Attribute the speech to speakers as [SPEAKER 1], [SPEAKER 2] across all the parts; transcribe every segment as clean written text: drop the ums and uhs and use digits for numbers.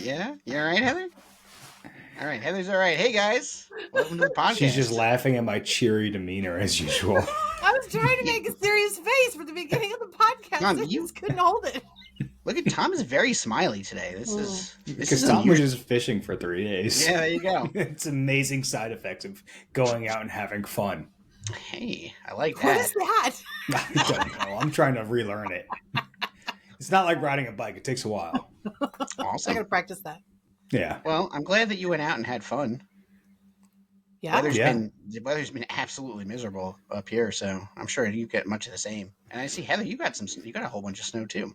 [SPEAKER 1] Yeah? You all right, Heather? All right, Heather's all right. Hey, guys. Welcome to the podcast.
[SPEAKER 2] She's just laughing at my cheery demeanor as usual.
[SPEAKER 3] I was trying to make a serious face for the beginning of the podcast.
[SPEAKER 1] Tom,
[SPEAKER 3] I just couldn't hold it.
[SPEAKER 1] Look at Tom is very smiley today. This is
[SPEAKER 2] Because Tom was just fishing for 3 days.
[SPEAKER 1] Yeah, there you go.
[SPEAKER 2] It's amazing side effects of going out and having fun.
[SPEAKER 1] Hey, I like that.
[SPEAKER 3] What is that?
[SPEAKER 2] I don't know. I'm trying to relearn it. It's not like riding a bike. It takes a while.
[SPEAKER 1] Awesome.
[SPEAKER 3] I gotta practice that.
[SPEAKER 2] Yeah.
[SPEAKER 1] Well, I'm glad that you went out and had fun.
[SPEAKER 3] Yeah.
[SPEAKER 1] The weather's been absolutely miserable up here, so I'm sure you get much of the same. And I see, Heather, you got a whole bunch of snow too.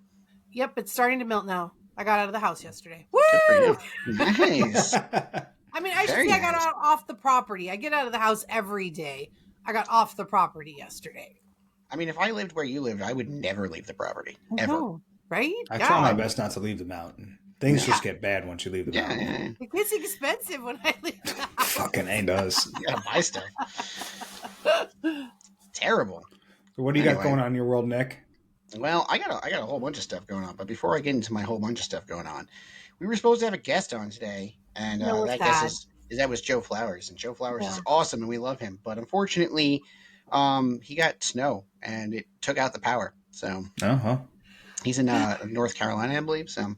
[SPEAKER 3] Yep, it's starting to melt now. I got out of the house yesterday. Woo!
[SPEAKER 1] Good for you. Nice.
[SPEAKER 3] I mean, I should say I got out off the property. I get out of the house every day. I got off the property yesterday.
[SPEAKER 1] I mean, if I lived where you lived, I would never leave the property. Ever.
[SPEAKER 3] No, right?
[SPEAKER 2] I try my best not to leave the mountain. Things just get bad once you leave the mountain.
[SPEAKER 1] Yeah.
[SPEAKER 3] It gets expensive when I leave the house.
[SPEAKER 2] Fucking A does.
[SPEAKER 1] You gotta buy stuff. Terrible.
[SPEAKER 2] So what do you got going on in your world, Nick?
[SPEAKER 1] Well, I got a whole bunch of stuff going on, but before I get into my whole bunch of stuff going on, we were supposed to have a guest on today, and that guest was Joe Flowers, and Joe Flowers is awesome, and we love him. But unfortunately, he got snow, and it took out the power. So he's in North Carolina, I believe. So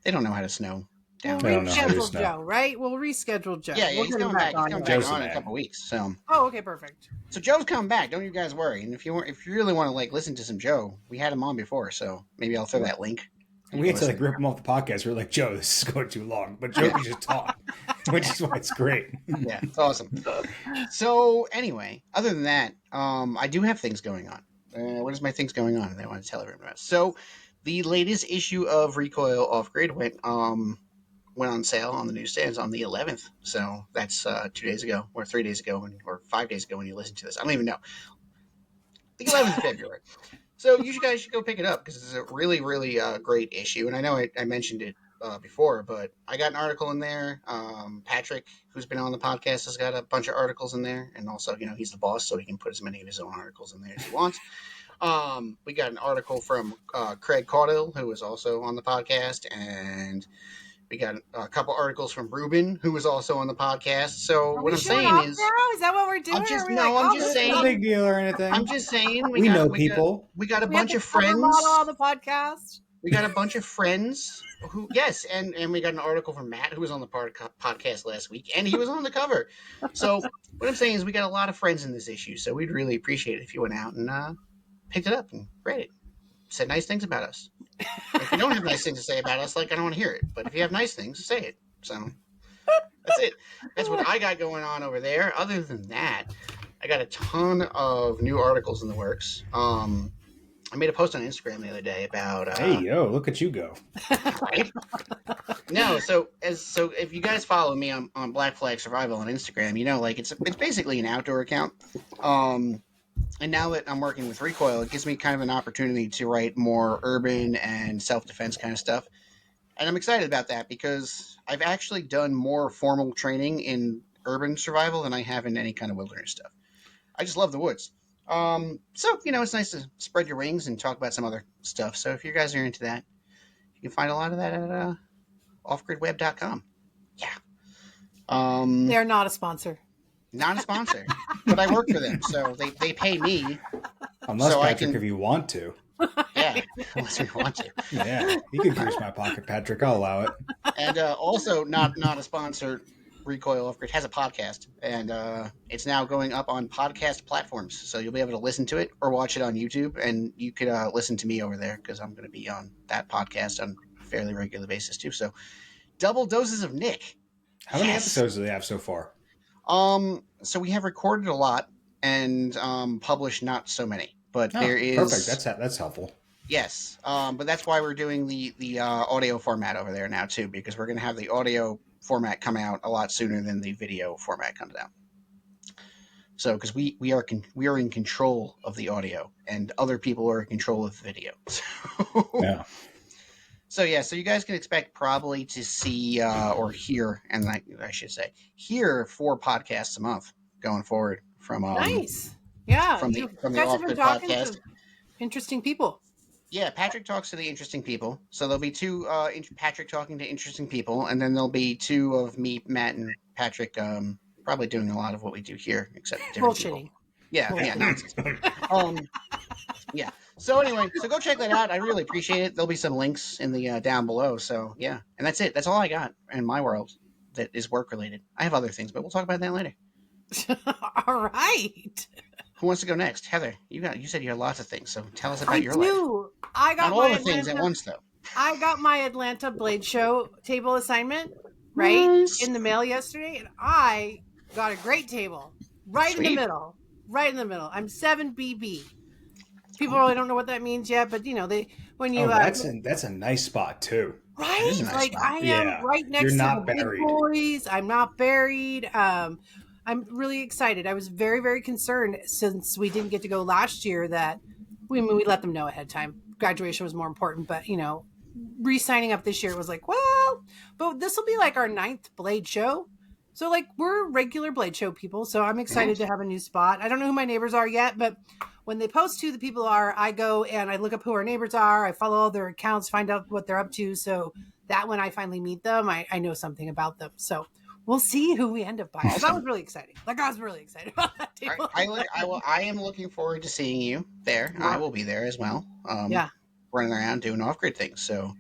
[SPEAKER 1] they don't know how to snow down
[SPEAKER 3] We'll
[SPEAKER 1] there.
[SPEAKER 3] reschedule Joe, right? We'll reschedule Joe.
[SPEAKER 1] Yeah,
[SPEAKER 3] we'll
[SPEAKER 1] he's coming back. He's coming back on in a couple weeks. So.
[SPEAKER 3] Oh, okay, perfect.
[SPEAKER 1] So Joe's coming back. Don't you guys worry. And if you really want to listen to some Joe, we had him on before, so maybe I'll throw that link.
[SPEAKER 2] And we had to rip him off the podcast. We were like, Joe, this is going too long, but Joe can just talk, which is why it's great.
[SPEAKER 1] Yeah, it's awesome. So anyway, other than that, I do have things going on. What is my things going on? And I want to tell everyone about. So the latest issue of Recoil Off Grid went on sale on the newsstands on the 11th. So that's 2 days ago, or 3 days ago, or 5 days ago when you listen to this. I don't even know. The 11th of February. So you guys should go pick it up because it's a really, really great issue. And I know I mentioned it before, but I got an article in there. Patrick, who's been on the podcast, has got a bunch of articles in there. And also, he's the boss, so he can put as many of his own articles in there as he wants. We got an article from Craig Caudill, who was also on the podcast, and we got a couple articles from Ruben, who was also on the podcast. So what I'm saying is,
[SPEAKER 3] now? Is that what we're doing?
[SPEAKER 1] I'm just saying,
[SPEAKER 2] no big deal or anything.
[SPEAKER 1] I'm just saying,
[SPEAKER 2] we know people.
[SPEAKER 1] We got a bunch of friends
[SPEAKER 3] on the podcast.
[SPEAKER 1] We got a bunch of friends who, and we got an article from Matt, who was on the podcast last week, and he was on the cover. So what I'm saying is, we got a lot of friends in this issue. So we'd really appreciate it if you went out and picked it up and read it. Said nice things about us. If you don't have nice things to say about us, I don't want to hear it. But if you have nice things, say it. So that's it. That's what I got going on over there. Other than that, I got a ton of new articles in the works. I made a post on Instagram the other day about.
[SPEAKER 2] Hey yo, look at you go!
[SPEAKER 1] Right? No, so if you guys follow me on Black Flag Survival on Instagram, it's basically an outdoor account. And now that I'm working with Recoil, it gives me kind of an opportunity to write more urban and self-defense kind of stuff. And I'm excited about that because I've actually done more formal training in urban survival than I have in any kind of wilderness stuff. I just love the woods. So, it's nice to spread your wings and talk about some other stuff. So if you guys are into that, you can find a lot of that at offgridweb.com. Yeah.
[SPEAKER 3] They're not a sponsor.
[SPEAKER 1] Not a sponsor, but I work for them, so they pay me.
[SPEAKER 2] Unless Patrick, if you want to.
[SPEAKER 1] Yeah, unless we want to.
[SPEAKER 2] Yeah, you can grease my pocket, Patrick. I'll allow it.
[SPEAKER 1] And also, not a sponsor, Recoil Off Grid has a podcast, and it's now going up on podcast platforms, so you'll be able to listen to it or watch it on YouTube, and you could listen to me over there because I'm going to be on that podcast on a fairly regular basis too. So, double doses of Nick.
[SPEAKER 2] How many episodes do they have so far?
[SPEAKER 1] So we have recorded a lot and published not so many, but there is
[SPEAKER 2] perfect. That's helpful.
[SPEAKER 1] Yes, but that's why we're doing the audio format over there now too, because we're going to have the audio format come out a lot sooner than the video format comes out. So because we are in control of the audio, and other people are in control of the video.
[SPEAKER 2] Yeah.
[SPEAKER 1] So you guys can expect probably to see or hear, and I should say, hear 4 podcasts a month going forward from
[SPEAKER 3] nice. Yeah.
[SPEAKER 1] from the Off Grid podcast.
[SPEAKER 3] Interesting people.
[SPEAKER 1] Yeah, Patrick talks to the interesting people. So there'll be two Patrick talking to interesting people, and then there'll be two of me, Matt, and Patrick. Probably doing a lot of what we do here, except different people.
[SPEAKER 3] Bullshitting.
[SPEAKER 1] Yeah, yeah,
[SPEAKER 3] Bullshitting.
[SPEAKER 1] nonsense. Um, yeah. So anyway, so go check that out. I really appreciate it. There'll be some links in the down below. So yeah, and that's it. That's all I got in my world that is work related. I have other things, but we'll talk about that later.
[SPEAKER 3] All right.
[SPEAKER 1] Who wants to go next? Heather, you said you had lots of things, so tell us
[SPEAKER 3] I
[SPEAKER 1] about your life.
[SPEAKER 3] do. I
[SPEAKER 1] Not
[SPEAKER 3] got
[SPEAKER 1] all
[SPEAKER 3] my
[SPEAKER 1] the things at
[SPEAKER 3] Atlanta.
[SPEAKER 1] once, though.
[SPEAKER 3] I got my Atlanta Blade Show table assignment right
[SPEAKER 1] Nice.
[SPEAKER 3] in the mail yesterday, and I got a great table right in the
[SPEAKER 1] Sweet.
[SPEAKER 3] middle. Right in the middle. I'm 7BB. People really don't know what that means yet, but they when you
[SPEAKER 2] Oh, that's a nice spot too.
[SPEAKER 1] That is
[SPEAKER 3] right,
[SPEAKER 1] a nice
[SPEAKER 3] like
[SPEAKER 1] spot.
[SPEAKER 3] I am
[SPEAKER 2] Yeah,
[SPEAKER 3] right
[SPEAKER 2] you're
[SPEAKER 3] next to the
[SPEAKER 2] not
[SPEAKER 3] big
[SPEAKER 2] buried.
[SPEAKER 3] boys. I'm not buried. I'm really excited. I was very, very concerned since we didn't get to go last year that we let them know ahead of time. Graduation was more important, but re-signing up this year was like, well, but this will be like our 9th Blade show. So like we're regular Blade show people. So I'm excited
[SPEAKER 1] Nice.
[SPEAKER 3] to have a new spot. I don't know who my neighbors are yet, but when they post who the people are, I go and I look up who our neighbors are. I follow all their accounts, find out what they're up to. So that when I finally meet them, I know something about them. So we'll see who we end up buying. That was
[SPEAKER 1] Awesome.
[SPEAKER 3] really exciting. Like I was really excited about that table.
[SPEAKER 1] I am looking forward to seeing you there. I
[SPEAKER 3] Yeah.
[SPEAKER 1] will be there as well.
[SPEAKER 3] Yeah.
[SPEAKER 1] Running around doing off-grid things. So,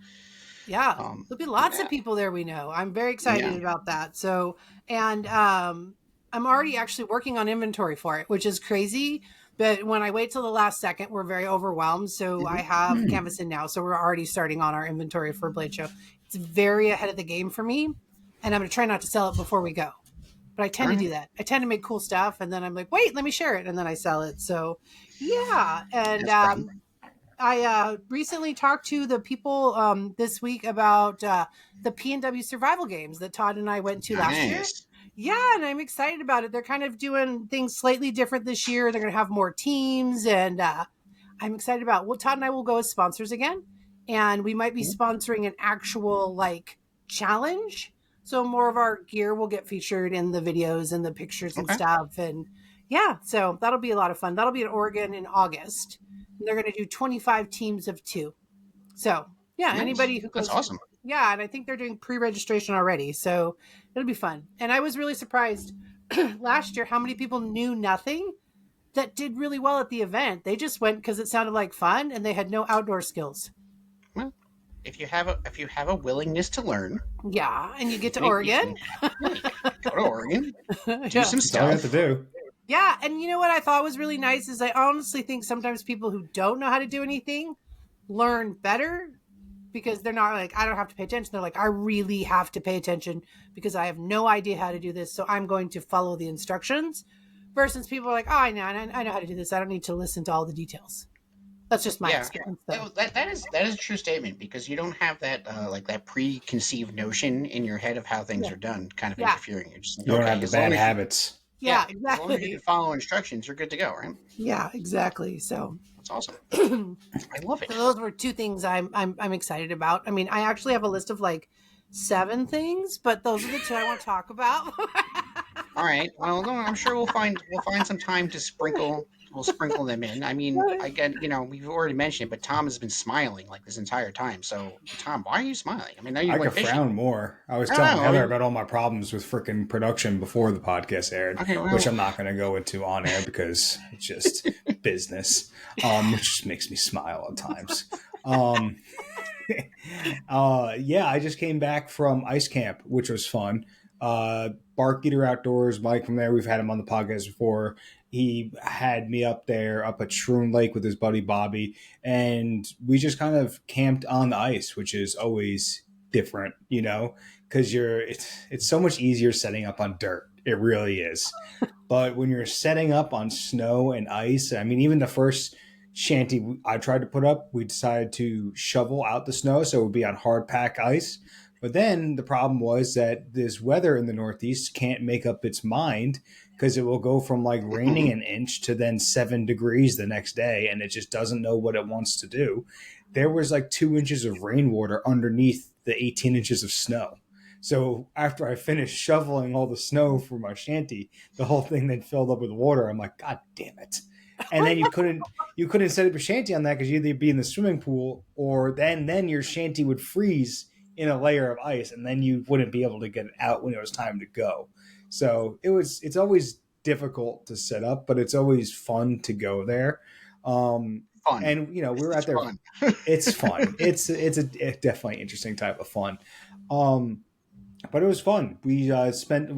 [SPEAKER 3] Yeah. There'll be lots of
[SPEAKER 1] yeah,
[SPEAKER 3] people there we know. I'm very
[SPEAKER 1] yeah.
[SPEAKER 3] excited about that. So, and I'm already actually working on inventory for it, which is crazy. But when I wait till the last second, we're very overwhelmed. So I
[SPEAKER 1] Mhm.
[SPEAKER 3] have Canvas in now. So we're already starting on our inventory for Blade Show. It's very ahead of the game for me. And I'm going to try not to sell it before we go. But I
[SPEAKER 1] All
[SPEAKER 3] tend to
[SPEAKER 1] right.
[SPEAKER 3] do that. I tend to make cool stuff. And then I'm like, wait, let me share it. And then I sell it. So yeah. And
[SPEAKER 1] That's great.
[SPEAKER 3] I recently talked to the people this week about the P&W survival games that Todd and I went to last year.
[SPEAKER 1] Nice.
[SPEAKER 3] Yeah, and I'm excited about it. They're kind of doing things slightly different this year. They're going to have more teams, and I'm excited about. Well, Todd and I will go as sponsors again, and we might be
[SPEAKER 1] Mhm.
[SPEAKER 3] sponsoring an actual like challenge. So more of our gear will get featured in the videos and the pictures and
[SPEAKER 1] Okay.
[SPEAKER 3] stuff, and yeah, so that'll be a lot of fun. That'll be in Oregon in August. And they're going to do 25 teams of 2. So yeah,
[SPEAKER 1] Nice.
[SPEAKER 3] anybody who
[SPEAKER 1] That's
[SPEAKER 3] goes,
[SPEAKER 1] awesome.
[SPEAKER 3] yeah, and I think they're doing pre-registration already, so it'll be fun. And I was really surprised last year how many people knew nothing that did really well at the event. They just went because it sounded like fun, and they had no outdoor skills.
[SPEAKER 1] Well, if you have a willingness to learn,
[SPEAKER 3] Yeah, and you get to
[SPEAKER 1] you
[SPEAKER 3] Oregon.
[SPEAKER 1] can yeah, you can go to Oregon, do
[SPEAKER 3] Yeah.
[SPEAKER 1] some
[SPEAKER 2] That's all you have to
[SPEAKER 1] stuff.
[SPEAKER 2] do.
[SPEAKER 3] Yeah, and you know what I thought was really nice is I honestly think sometimes people who don't know how to do anything learn better because they're not like I don't have to pay attention. They're like I really have to pay attention because I have no idea how to do this, so I'm going to follow the instructions. Versus people are like, oh, I know how to do this. I don't need to listen to all the details. That's just my
[SPEAKER 1] Yeah,
[SPEAKER 3] experience, though.
[SPEAKER 1] that is a true statement because you don't have that like that preconceived notion in your head of how things
[SPEAKER 3] Yeah,
[SPEAKER 1] are done, kind of
[SPEAKER 3] yeah,
[SPEAKER 1] interfering. You're just like,
[SPEAKER 2] You don't have
[SPEAKER 1] okay,
[SPEAKER 2] the
[SPEAKER 1] as long
[SPEAKER 2] bad
[SPEAKER 1] as you
[SPEAKER 2] habits.
[SPEAKER 1] yeah,
[SPEAKER 3] yeah,
[SPEAKER 1] as long as you can
[SPEAKER 3] exactly.
[SPEAKER 1] follow instructions, you're good to go, right?
[SPEAKER 3] Yeah, exactly. So,
[SPEAKER 1] That's awesome.
[SPEAKER 3] so
[SPEAKER 1] I love it.
[SPEAKER 3] those were two things I'm excited about. I mean, I actually have a list of like 7 things, but those are the 2 I want to talk about.
[SPEAKER 1] All right. Well, no, I'm sure we'll find some time to sprinkle. We'll sprinkle them in. I mean, again, we've already mentioned it, but Tom has been smiling like this entire time. So, Tom, why are you smiling? I mean, I know you
[SPEAKER 2] I
[SPEAKER 1] went
[SPEAKER 2] could
[SPEAKER 1] fishing.
[SPEAKER 2] frown more. I was
[SPEAKER 1] I don't
[SPEAKER 2] telling
[SPEAKER 1] know. I
[SPEAKER 2] Heather
[SPEAKER 1] mean,
[SPEAKER 2] about all my problems with freaking production before the podcast aired,
[SPEAKER 1] okay,
[SPEAKER 2] which
[SPEAKER 1] well,
[SPEAKER 2] I'm not going to go into on air because it's just business, which just makes me smile at times. Um, yeah, I just came back from ice camp, which was fun. Bark Eater Outdoors, Mike from there, we've had him on the podcast before. He had me up there, up at Shroom Lake with his buddy Bobby, and we just kind of camped on the ice, which is always different, because it's so much easier setting up on dirt. It really is. But when you're setting up on snow and ice, I mean, even the first shanty I tried to put up, we decided to shovel out the snow so it would be on hard pack ice. But then the problem was that this weather in the Northeast can't make up its mind because it will go from like raining an inch to then 7 degrees the next day, and it just doesn't know what it wants to do. There was like 2 inches of rainwater underneath the 18 inches of snow. So after I finished shoveling all the snow for my shanty, the whole thing then filled up with water. I'm like, God damn it. and then you couldn't set up your shanty on that because you'd either be in the swimming pool or then your shanty would freeze in a layer of ice, and then you wouldn't be able to get it out when it was time to go. So it's always difficult to set up, but it's always fun to go there.
[SPEAKER 1] Fun.
[SPEAKER 2] And we were
[SPEAKER 1] It's
[SPEAKER 2] out there.
[SPEAKER 1] fun.
[SPEAKER 2] It's fun. It's a definitely interesting type of fun. Um, but it was fun. We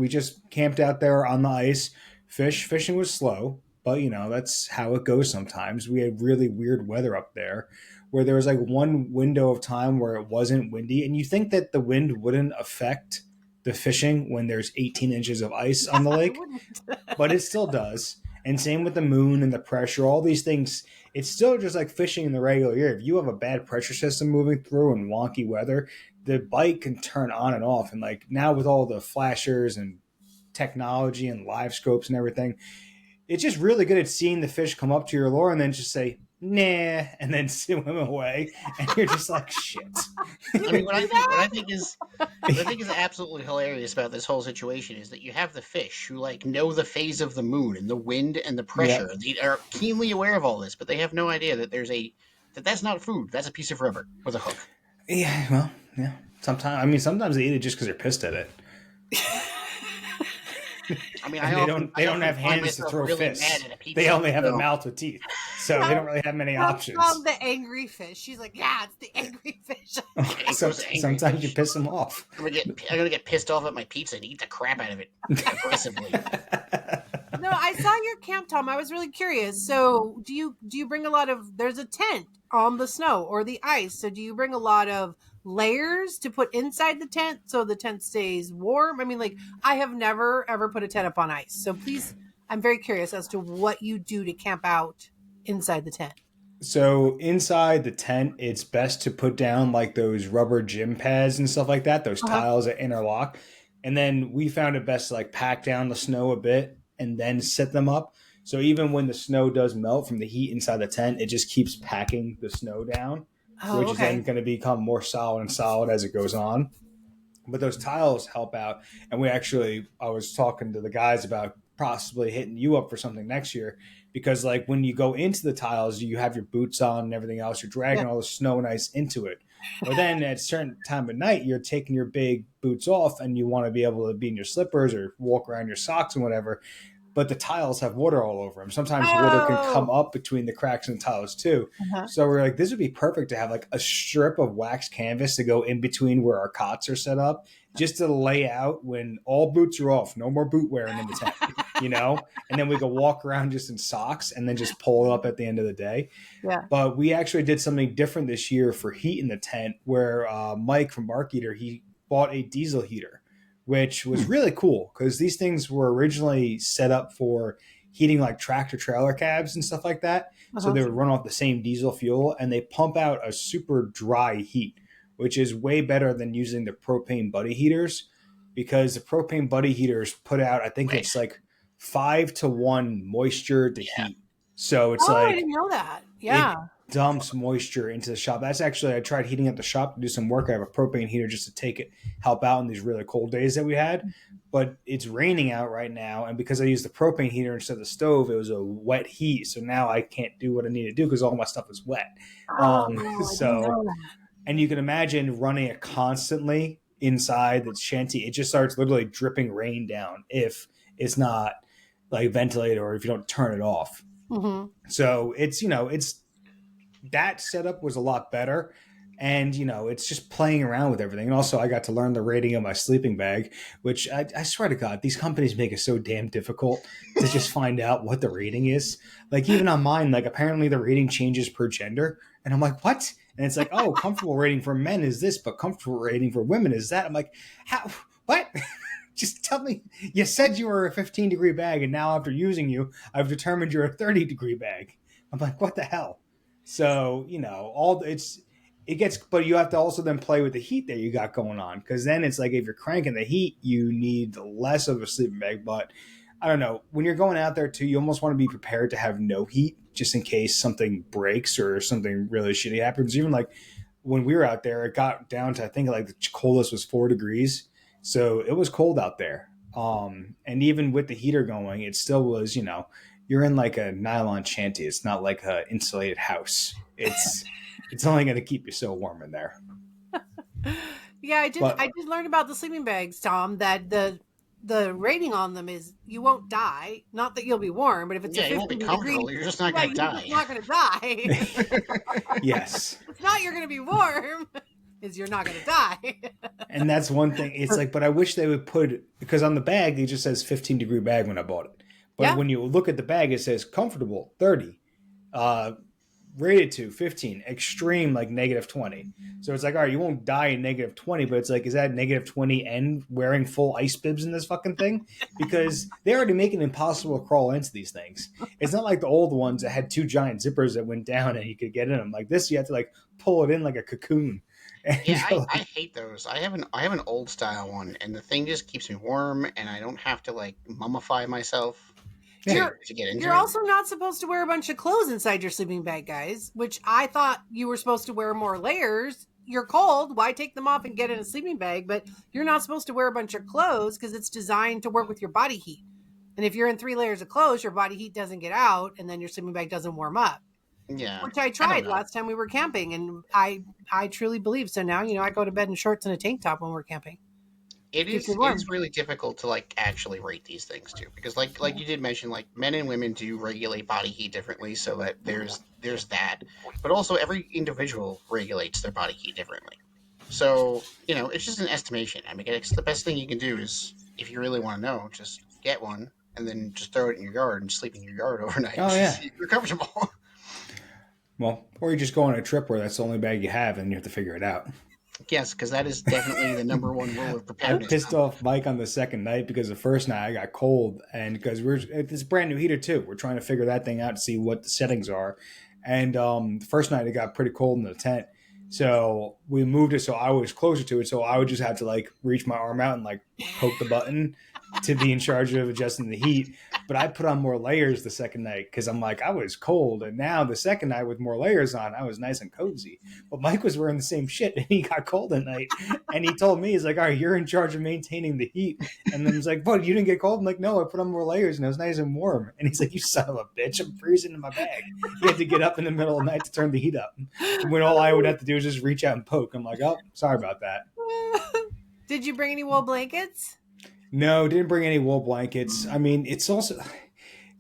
[SPEAKER 2] just camped out there on the ice. Fishing was slow, but that's how it goes sometimes. We had really weird weather up there, where there was like one window of time where it wasn't windy, and you think that the wind wouldn't affect the fishing when there's 18 inches of ice on the
[SPEAKER 3] I
[SPEAKER 2] lake,
[SPEAKER 3] wouldn't.
[SPEAKER 2] but it still does. And same with the moon and the pressure, all these things. It's still just like fishing in the regular year. If you have a bad pressure system moving through and wonky weather, the bite can turn on and off. And like now with all the flashers and technology and live scopes and everything, it's just really good at seeing the fish come up to your lure and then just say, nah, and then swim away. And you're just like, shit.
[SPEAKER 1] I mean, what I think is absolutely hilarious about this whole situation is that you have the fish who like know the phase of the moon and the wind and the
[SPEAKER 2] Yeah.
[SPEAKER 1] pressure. They are keenly aware of all this, but they have no idea that that's not food. That's a piece of rubber with a hook.
[SPEAKER 2] Yeah, well, yeah. Sometimes they eat it just because they're pissed at it.
[SPEAKER 1] I mean,
[SPEAKER 2] And they don't have
[SPEAKER 1] find
[SPEAKER 2] hands to
[SPEAKER 1] myself
[SPEAKER 2] throw
[SPEAKER 1] really
[SPEAKER 2] fists.
[SPEAKER 1] mad at a pizza.
[SPEAKER 2] They only have a
[SPEAKER 1] so-
[SPEAKER 2] mouth with teeth, so they don't really have many options.
[SPEAKER 3] From the angry fish. She's like, yeah, it's the angry fish.
[SPEAKER 2] Sometimes you piss them off.
[SPEAKER 1] I'm gonna get pissed off at my pizza and eat the crap out of it aggressively.
[SPEAKER 3] No, I saw your camp, Tom. I was really curious. So, do you bring a lot of? There's a tent on the snow or the ice. So, do you bring a lot of layers to put inside the tent so the tent stays warm? I mean, like I have never ever put a tent up on ice. So, please, I'm very curious as to what you do to camp out inside the tent.
[SPEAKER 2] So inside the tent, it's best to put down like those rubber gym pads and stuff like that, those
[SPEAKER 3] Uh-huh.
[SPEAKER 2] tiles that interlock. And then we found it best to like pack down the snow a bit and then set them up. So even when the snow does melt from the heat inside the tent, it just keeps packing the snow down,
[SPEAKER 3] Oh,
[SPEAKER 2] which is then
[SPEAKER 3] okay.
[SPEAKER 2] going to become more solid and solid as it goes on. But those tiles help out. And I was talking to the guys about possibly hitting you up for something next year because, like, when you go into the tiles, you have your boots on and everything else. You're dragging
[SPEAKER 3] Yeah.
[SPEAKER 2] all the snow and ice into it. But then at a certain time of night, you're taking your big boots off and you want to be able to be in your slippers or walk around your socks and whatever. But the tiles have water all over them. Sometimes water can come up between the cracks in the tiles too.
[SPEAKER 3] Uh-huh.
[SPEAKER 2] So we're like, this would be perfect to have like a strip of wax canvas to go in between where our cots are set up, just to lay out when all boots are off, no more boot wearing in the tent, and then we can walk around just in socks and then just pull it up at the end of the day.
[SPEAKER 3] Yeah.
[SPEAKER 2] But we actually did something different this year for heat in the tent where Mike from Bark Eater, he bought a diesel heater, which was really cool because these things were originally set up for heating like tractor trailer cabs and stuff like that. So they would run off the same diesel fuel and they pump out a super dry heat, which is way better than using the propane buddy heaters because the propane buddy heaters put out, I think it's like 5-to-1 moisture to heat. So it's
[SPEAKER 3] I
[SPEAKER 2] like
[SPEAKER 3] didn't know that. Yeah.
[SPEAKER 2] it dumps moisture into the shop. That's actually, I tried heating up the shop to do some work. I have a propane heater just to help out in these really cold days that we had. But it's raining out right now. And because I used the propane heater instead of the stove, it was a wet heat. So now I can't do what I need to do because all my stuff is wet.
[SPEAKER 3] I didn't know that.
[SPEAKER 2] And you can imagine running it constantly inside the shanty. It just starts literally dripping rain down if it's not like ventilated or if you don't turn it off.
[SPEAKER 3] Mm-hmm.
[SPEAKER 2] So it's that setup was a lot better. And, it's just playing around with everything. And also I got to learn the rating of my sleeping bag, which I swear to God, these companies make it so damn difficult to just find out what the rating is. Like even on mine, like apparently the rating changes per gender. And I'm like, what? And it's like, oh, comfortable rating for men is this, but comfortable rating for women is that. I'm like, how, what? Just tell me, you said you were a 15-degree bag, and now after using you, I've determined you're a 30-degree bag. I'm like, what the hell? So, it gets, but you have to also then play with the heat that you got going on. Because then it's like if you're cranking the heat, you need less of a sleeping bag. But I don't know, when you're going out there too, you almost want to be prepared to have no heat just in case something breaks or something really shitty happens. Even like when we were out there, it got down to, I think like the coldest was 4 degrees. So it was cold out there. And even with the heater going, it still was, you're in like a nylon shanty. It's not like a insulated house. It's only going to keep you so warm in there.
[SPEAKER 3] Yeah, I did.
[SPEAKER 2] But
[SPEAKER 3] I did learn about the sleeping bags, Tom. That the rating on them is you won't die. Not that you'll be warm, but if it's a
[SPEAKER 1] Yeah, you won't be
[SPEAKER 3] 15-degree,
[SPEAKER 1] comfortable. You're just not
[SPEAKER 3] yeah,
[SPEAKER 1] going to
[SPEAKER 3] you're just
[SPEAKER 1] die.
[SPEAKER 3] not going to die.
[SPEAKER 2] yes.
[SPEAKER 3] It's not you're going to be warm. Is you're not going to die.
[SPEAKER 2] And that's one thing. It's like, but I wish they would put, because on the bag, it just says 15-degree bag when I bought it. But
[SPEAKER 3] Yeah.
[SPEAKER 2] when you look at the bag, it says comfortable 30, rated to 15, extreme like -20. So it's like, all right, you won't die in -20, but it's like, is that -20 and wearing full ice bibs in this fucking thing? Because they already make it impossible to crawl into these things. It's not like the old ones that had two giant zippers that went down and you could get in them. Like this, you have to like pull it in like a cocoon. And
[SPEAKER 1] Yeah,
[SPEAKER 2] you're
[SPEAKER 1] I
[SPEAKER 2] like,
[SPEAKER 1] hate those. I have an old style one, and the thing just keeps me warm, and I don't have to like mummify myself
[SPEAKER 2] yeah.
[SPEAKER 3] You're
[SPEAKER 1] to get into
[SPEAKER 3] you're
[SPEAKER 1] it.
[SPEAKER 3] also not supposed to wear a bunch of clothes inside your sleeping bag, guys, which I thought you were supposed to wear more layers. You're cold, why take them off and get in a sleeping bag? But you're not supposed to wear a bunch of clothes because it's designed to work with your body heat. And if you're in 3 layers of clothes, your body heat doesn't get out and then your sleeping bag doesn't warm up.
[SPEAKER 1] Yeah,
[SPEAKER 3] Which I
[SPEAKER 1] I don't
[SPEAKER 3] tried
[SPEAKER 1] know.
[SPEAKER 3] last time we were camping, and I truly believe so. Now I go to bed in shorts and a tank top when we're camping. Keeps me
[SPEAKER 1] It
[SPEAKER 3] warm.
[SPEAKER 1] is really difficult to like actually rate these things too, because like you did mention, like men and women do regulate body heat differently, so that there's that, but also every individual regulates their body heat differently. So it's just an estimation. I mean, it's the best thing you can do is if you really want to know, just get one and then just throw it in your yard and sleep in your yard overnight.
[SPEAKER 2] Oh yeah.
[SPEAKER 1] You're comfortable.
[SPEAKER 2] Well, or you just go on a trip where that's the only bag you have and you have to figure it out.
[SPEAKER 1] Yes, because that is definitely the number one rule of
[SPEAKER 2] I
[SPEAKER 1] preparedness.
[SPEAKER 2] pissed off Mike on the second night because the first night I got cold, and because it's a brand new heater too. We're trying to figure that thing out to see what the settings are. And the first night it got pretty cold in the tent, so we moved it so I was closer to it. So I would just have to like reach my arm out and like poke the button to be in charge of adjusting the heat. But I put on more layers the second night because I'm like, I was cold. And now the second night with more layers on, I was nice and cozy. But Mike was wearing the same shit and he got cold at night. And he told me, he's like, all right, you're in charge of maintaining the heat. And then he's like, what, you didn't get cold? I'm like, no, I put on more layers and it was nice and warm. And he's like, you son of a bitch, I'm freezing in my bag. You had to get up in the middle of the night to turn the heat up. When all I would have to do is just reach out and poke. I'm like, oh, sorry about that.
[SPEAKER 3] Did you bring any wool blankets?
[SPEAKER 2] No, didn't bring any wool blankets. I mean, it's also,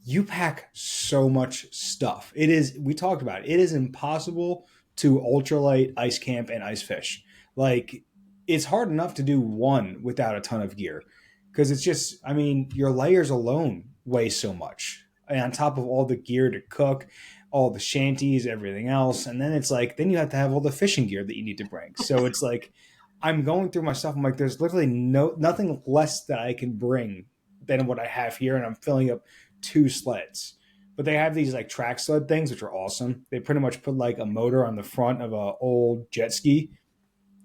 [SPEAKER 2] you pack so much stuff. It is, we talked about it is impossible to ultralight ice camp and ice fish. Like, it's hard enough to do one without a ton of gear because it's just, I mean, your layers alone weigh so much. And on top of all the gear to cook, all the shanties, everything else. And then it's like, then you have to have all the fishing gear that you need to bring. So it's like, I'm going through my stuff. I'm like, there's literally nothing less that I can bring than what I have here. And I'm filling up 2 sleds. But they have these like track sled things, which are awesome. They pretty much put like a motor on the front of a old jet ski.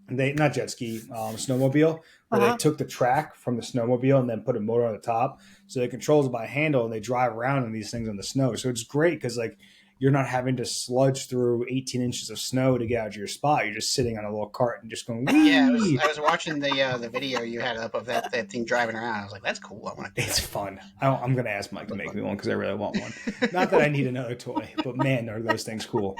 [SPEAKER 2] Not jet ski, snowmobile, where they took the track from the snowmobile and then put a motor on the top. So it controls it by hand,le and they drive around in these things on the snow. So it's great because like you're not having to sludge through 18 inches of snow to get out of your spot. You're just sitting on a little cart and just going, wee!
[SPEAKER 1] Yeah, I was watching the video you had up of that thing driving around. I was like, that's cool. I want to do
[SPEAKER 2] It's
[SPEAKER 1] that.
[SPEAKER 2] fun. I'm going to ask Mike to make me one because I really want one. Not that I need another toy, but man, are those things cool.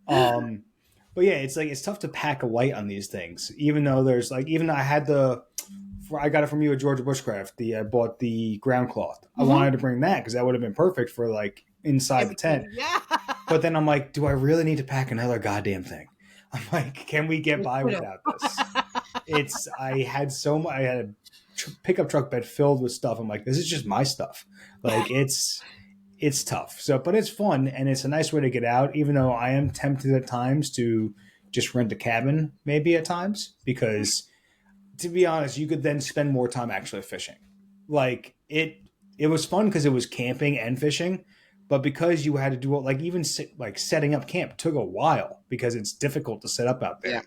[SPEAKER 2] But yeah, it's like it's tough to pack a light on these things. Even though there's like, even I got it from you at Georgia Bushcraft. I bought the ground cloth. I wanted to bring that because that would have been perfect for like inside the tent.
[SPEAKER 3] Yeah.
[SPEAKER 2] But then I'm like, do I really need to pack another goddamn thing? I'm like, can we get by without this? I had a pickup truck bed filled with stuff. I'm like, this is just my stuff. Like it's tough. So, but it's fun and it's a nice way to get out, even though I am tempted at times to just rent a cabin maybe at times, because to be honest, you could then spend more time actually fishing. Like it was fun because it was camping and fishing, but because you had to do it, like even setting up camp took a while because it's difficult to set up out there.
[SPEAKER 1] Yeah.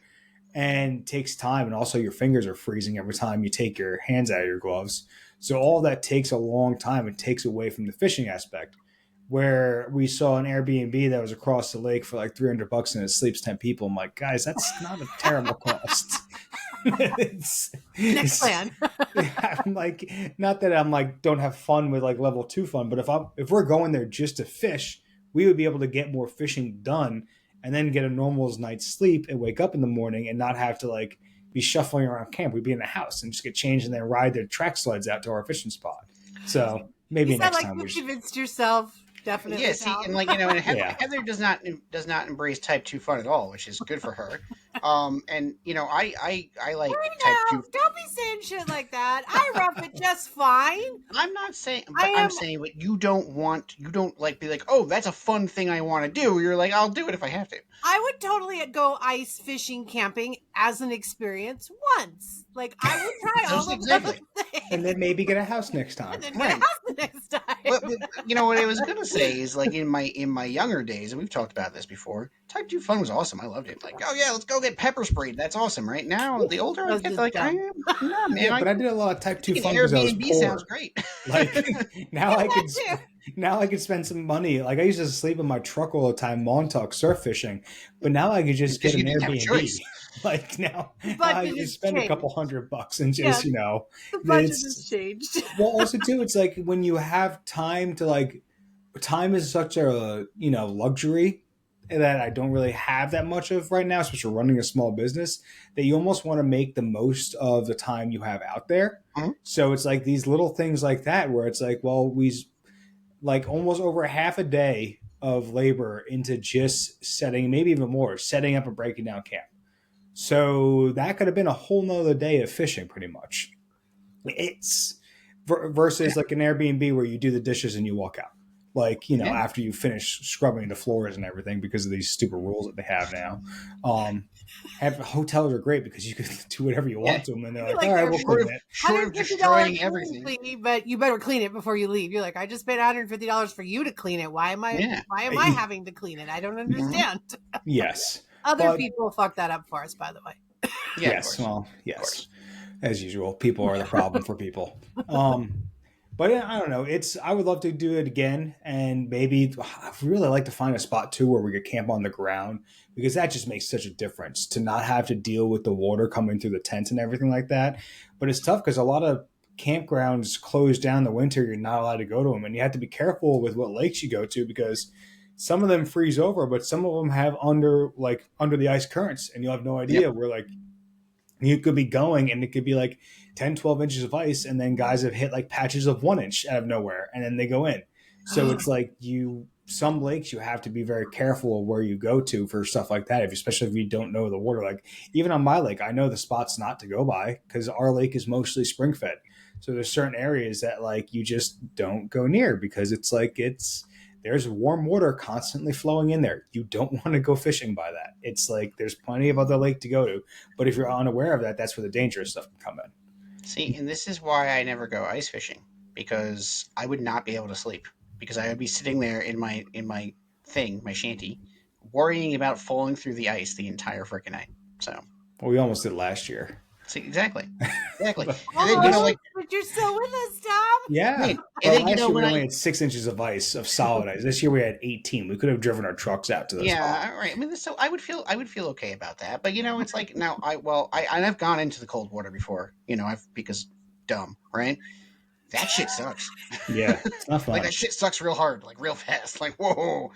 [SPEAKER 2] And takes time. And also your fingers are freezing every time you take your hands out of your gloves. So all that takes a long time. It takes away from the fishing aspect. Where we saw an Airbnb that was across the lake for like $300 and it sleeps 10 people. I'm like, guys, that's not a terrible cost.
[SPEAKER 3] Next plan.
[SPEAKER 2] I'm like, not that I'm like don't have fun with like level 2 fun, but if we're going there just to fish, we would be able to get more fishing done and then get a normal night's sleep and wake up in the morning and not have to like be shuffling around camp. We'd be in the house and just get changed and then ride their track sleds out to our fishing spot. So maybe
[SPEAKER 3] You sound
[SPEAKER 2] next
[SPEAKER 3] like
[SPEAKER 2] time
[SPEAKER 3] you
[SPEAKER 2] we should.
[SPEAKER 3] convinced yourself. Definitely.
[SPEAKER 1] Yeah, see, and
[SPEAKER 3] Tom.
[SPEAKER 1] like and
[SPEAKER 2] Yeah.
[SPEAKER 1] Heather does not embrace type 2 fun at all, which is good for her. And I like
[SPEAKER 3] Hey
[SPEAKER 1] type 2.
[SPEAKER 3] now, don't be saying shit like that. I rough it just fine.
[SPEAKER 1] I'm not saying,
[SPEAKER 3] I
[SPEAKER 1] but I'm
[SPEAKER 3] am.
[SPEAKER 1] saying, but you don't like be like, oh, that's a fun thing I want to do. You're like, I'll do it if I have to.
[SPEAKER 3] I would totally go ice fishing camping as an experience once. Like I would try all of
[SPEAKER 1] Exactly.
[SPEAKER 3] those things.
[SPEAKER 2] And then maybe get a house next time.
[SPEAKER 3] And then
[SPEAKER 1] Right.
[SPEAKER 3] get a house the next time.
[SPEAKER 1] But you know what I was gonna say is like in my younger days, and we've talked about this before. Type 2 fun was awesome. I loved it. Like, oh yeah, let's go get pepper sprayed. That's awesome. Right now, the older I
[SPEAKER 3] That's
[SPEAKER 1] get,
[SPEAKER 3] just
[SPEAKER 1] like I
[SPEAKER 3] dumb.
[SPEAKER 1] am, no man.
[SPEAKER 2] Yeah, but I did a lot of type 2
[SPEAKER 1] thinking
[SPEAKER 2] fun because I was
[SPEAKER 1] Airbnb
[SPEAKER 2] poor.
[SPEAKER 1] sounds great.
[SPEAKER 2] Like now I could
[SPEAKER 3] That too.
[SPEAKER 2] now I could spend some money. Like I used to sleep in my truck all the time, Montauk surf fishing, but now I could just
[SPEAKER 1] Because
[SPEAKER 2] get an
[SPEAKER 1] you didn't have a
[SPEAKER 2] Airbnb.
[SPEAKER 1] choice.
[SPEAKER 2] Like now I
[SPEAKER 3] Budget
[SPEAKER 2] can
[SPEAKER 3] has
[SPEAKER 2] just spend a couple
[SPEAKER 3] changed.
[SPEAKER 2] $100 and just
[SPEAKER 3] The budget has
[SPEAKER 2] it's
[SPEAKER 3] changed.
[SPEAKER 2] well also too. It's like when you have time to like time is such a luxury that I don't really have that much of right now, especially running a small business, that you almost want to make the most of the time you have out there.
[SPEAKER 1] Mhm.
[SPEAKER 2] So it's like these little things like that where it's like, well, we like almost over half a day of labor into just setting, maybe even more, setting up and breaking down camp. So that could have been a whole nother day of fishing pretty much. It's versus like an Airbnb where you do the dishes and you walk out. Like,
[SPEAKER 1] Yeah.
[SPEAKER 2] after you finish scrubbing the floors and everything because of these stupid rules that they have now. Hotels are great because you can do whatever you want to them and they're like,
[SPEAKER 3] Like
[SPEAKER 2] all right,
[SPEAKER 3] they're
[SPEAKER 2] we'll
[SPEAKER 1] Short
[SPEAKER 2] clean
[SPEAKER 1] of,
[SPEAKER 2] it.
[SPEAKER 1] short of
[SPEAKER 3] $150
[SPEAKER 1] destroying everything.
[SPEAKER 3] clean, but you better clean it before you leave. You're like, I just paid $150 for you to clean it. Why am I
[SPEAKER 1] Yeah.
[SPEAKER 3] having to clean it? I don't understand.
[SPEAKER 2] Yes.
[SPEAKER 3] Other
[SPEAKER 2] But-
[SPEAKER 3] people fuck that up for us, by the way.
[SPEAKER 1] Yeah, of
[SPEAKER 2] Yes.
[SPEAKER 1] course.
[SPEAKER 2] Well,
[SPEAKER 1] Of
[SPEAKER 2] yes.
[SPEAKER 1] course.
[SPEAKER 2] As usual, people are the problem for people. But yeah, I don't know. I would love to do it again, and maybe I'd really like to find a spot too where we could camp on the ground because that just makes such a difference to not have to deal with the water coming through the tent and everything like that. But it's tough because a lot of campgrounds close down the winter. You're not allowed to go to them, and you have to be careful with what lakes you go to because some of them freeze over, but some of them have under the ice currents, and you'll have no idea where like you could be going and it could be like 10, 12 inches of ice. And then guys have hit like patches of 1 inch out of nowhere and then they go in. So it's like some lakes, you have to be very careful of where you go to for stuff like that. Especially if you don't know the water, like even on my lake, I know the spots not to go by because our lake is mostly spring fed. So there's certain areas that like you just don't go near because it's like, there's warm water constantly flowing in there. You don't want to go fishing by that. It's like there's plenty of other lake to go to. But if you're unaware of that, that's where the dangerous stuff can come in.
[SPEAKER 1] See, and this is why I never go ice fishing because I would not be able to sleep because I would be sitting there in my my shanty, worrying about falling through the ice the entire freaking night. So,
[SPEAKER 2] Well, we almost did last year.
[SPEAKER 1] see, exactly. And then
[SPEAKER 3] But you're still with us, Tom.
[SPEAKER 2] Yeah.
[SPEAKER 1] Right.
[SPEAKER 2] Well,
[SPEAKER 1] And then,
[SPEAKER 2] last year we
[SPEAKER 1] when
[SPEAKER 2] only had 6 inches of ice, of solid ice. This year we had 18. We could have driven our trucks out to the spot.
[SPEAKER 1] yeah, right. I mean, so I would feel okay about that, but it's like now I've gone into the cold water before, because dumb, right? That shit sucks.
[SPEAKER 2] Yeah, it's not fun.
[SPEAKER 1] Like that shit sucks real hard, like real fast. Like whoa,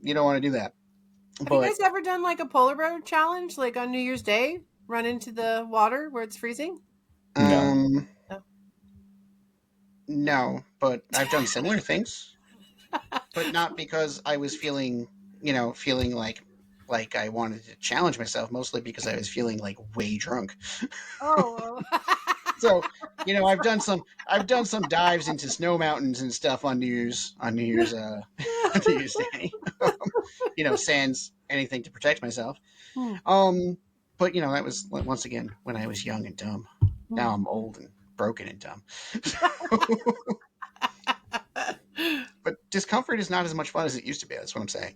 [SPEAKER 1] you don't want to do that.
[SPEAKER 3] Have you guys ever done like a polar bear challenge, like on New Year's Day? Run into the water where it's freezing?
[SPEAKER 2] No.
[SPEAKER 1] No, but I've done similar things, but not because I was feeling like I wanted to challenge myself, mostly because I was feeling like way drunk.
[SPEAKER 3] Oh.
[SPEAKER 1] So, I've done some dives into snow mountains and stuff on New Year's New Year's Day. Sans anything to protect myself. But that was once again when I was young and dumb. Now I'm old and broken and dumb. But discomfort is not as much fun as it used to be. That's what I'm saying.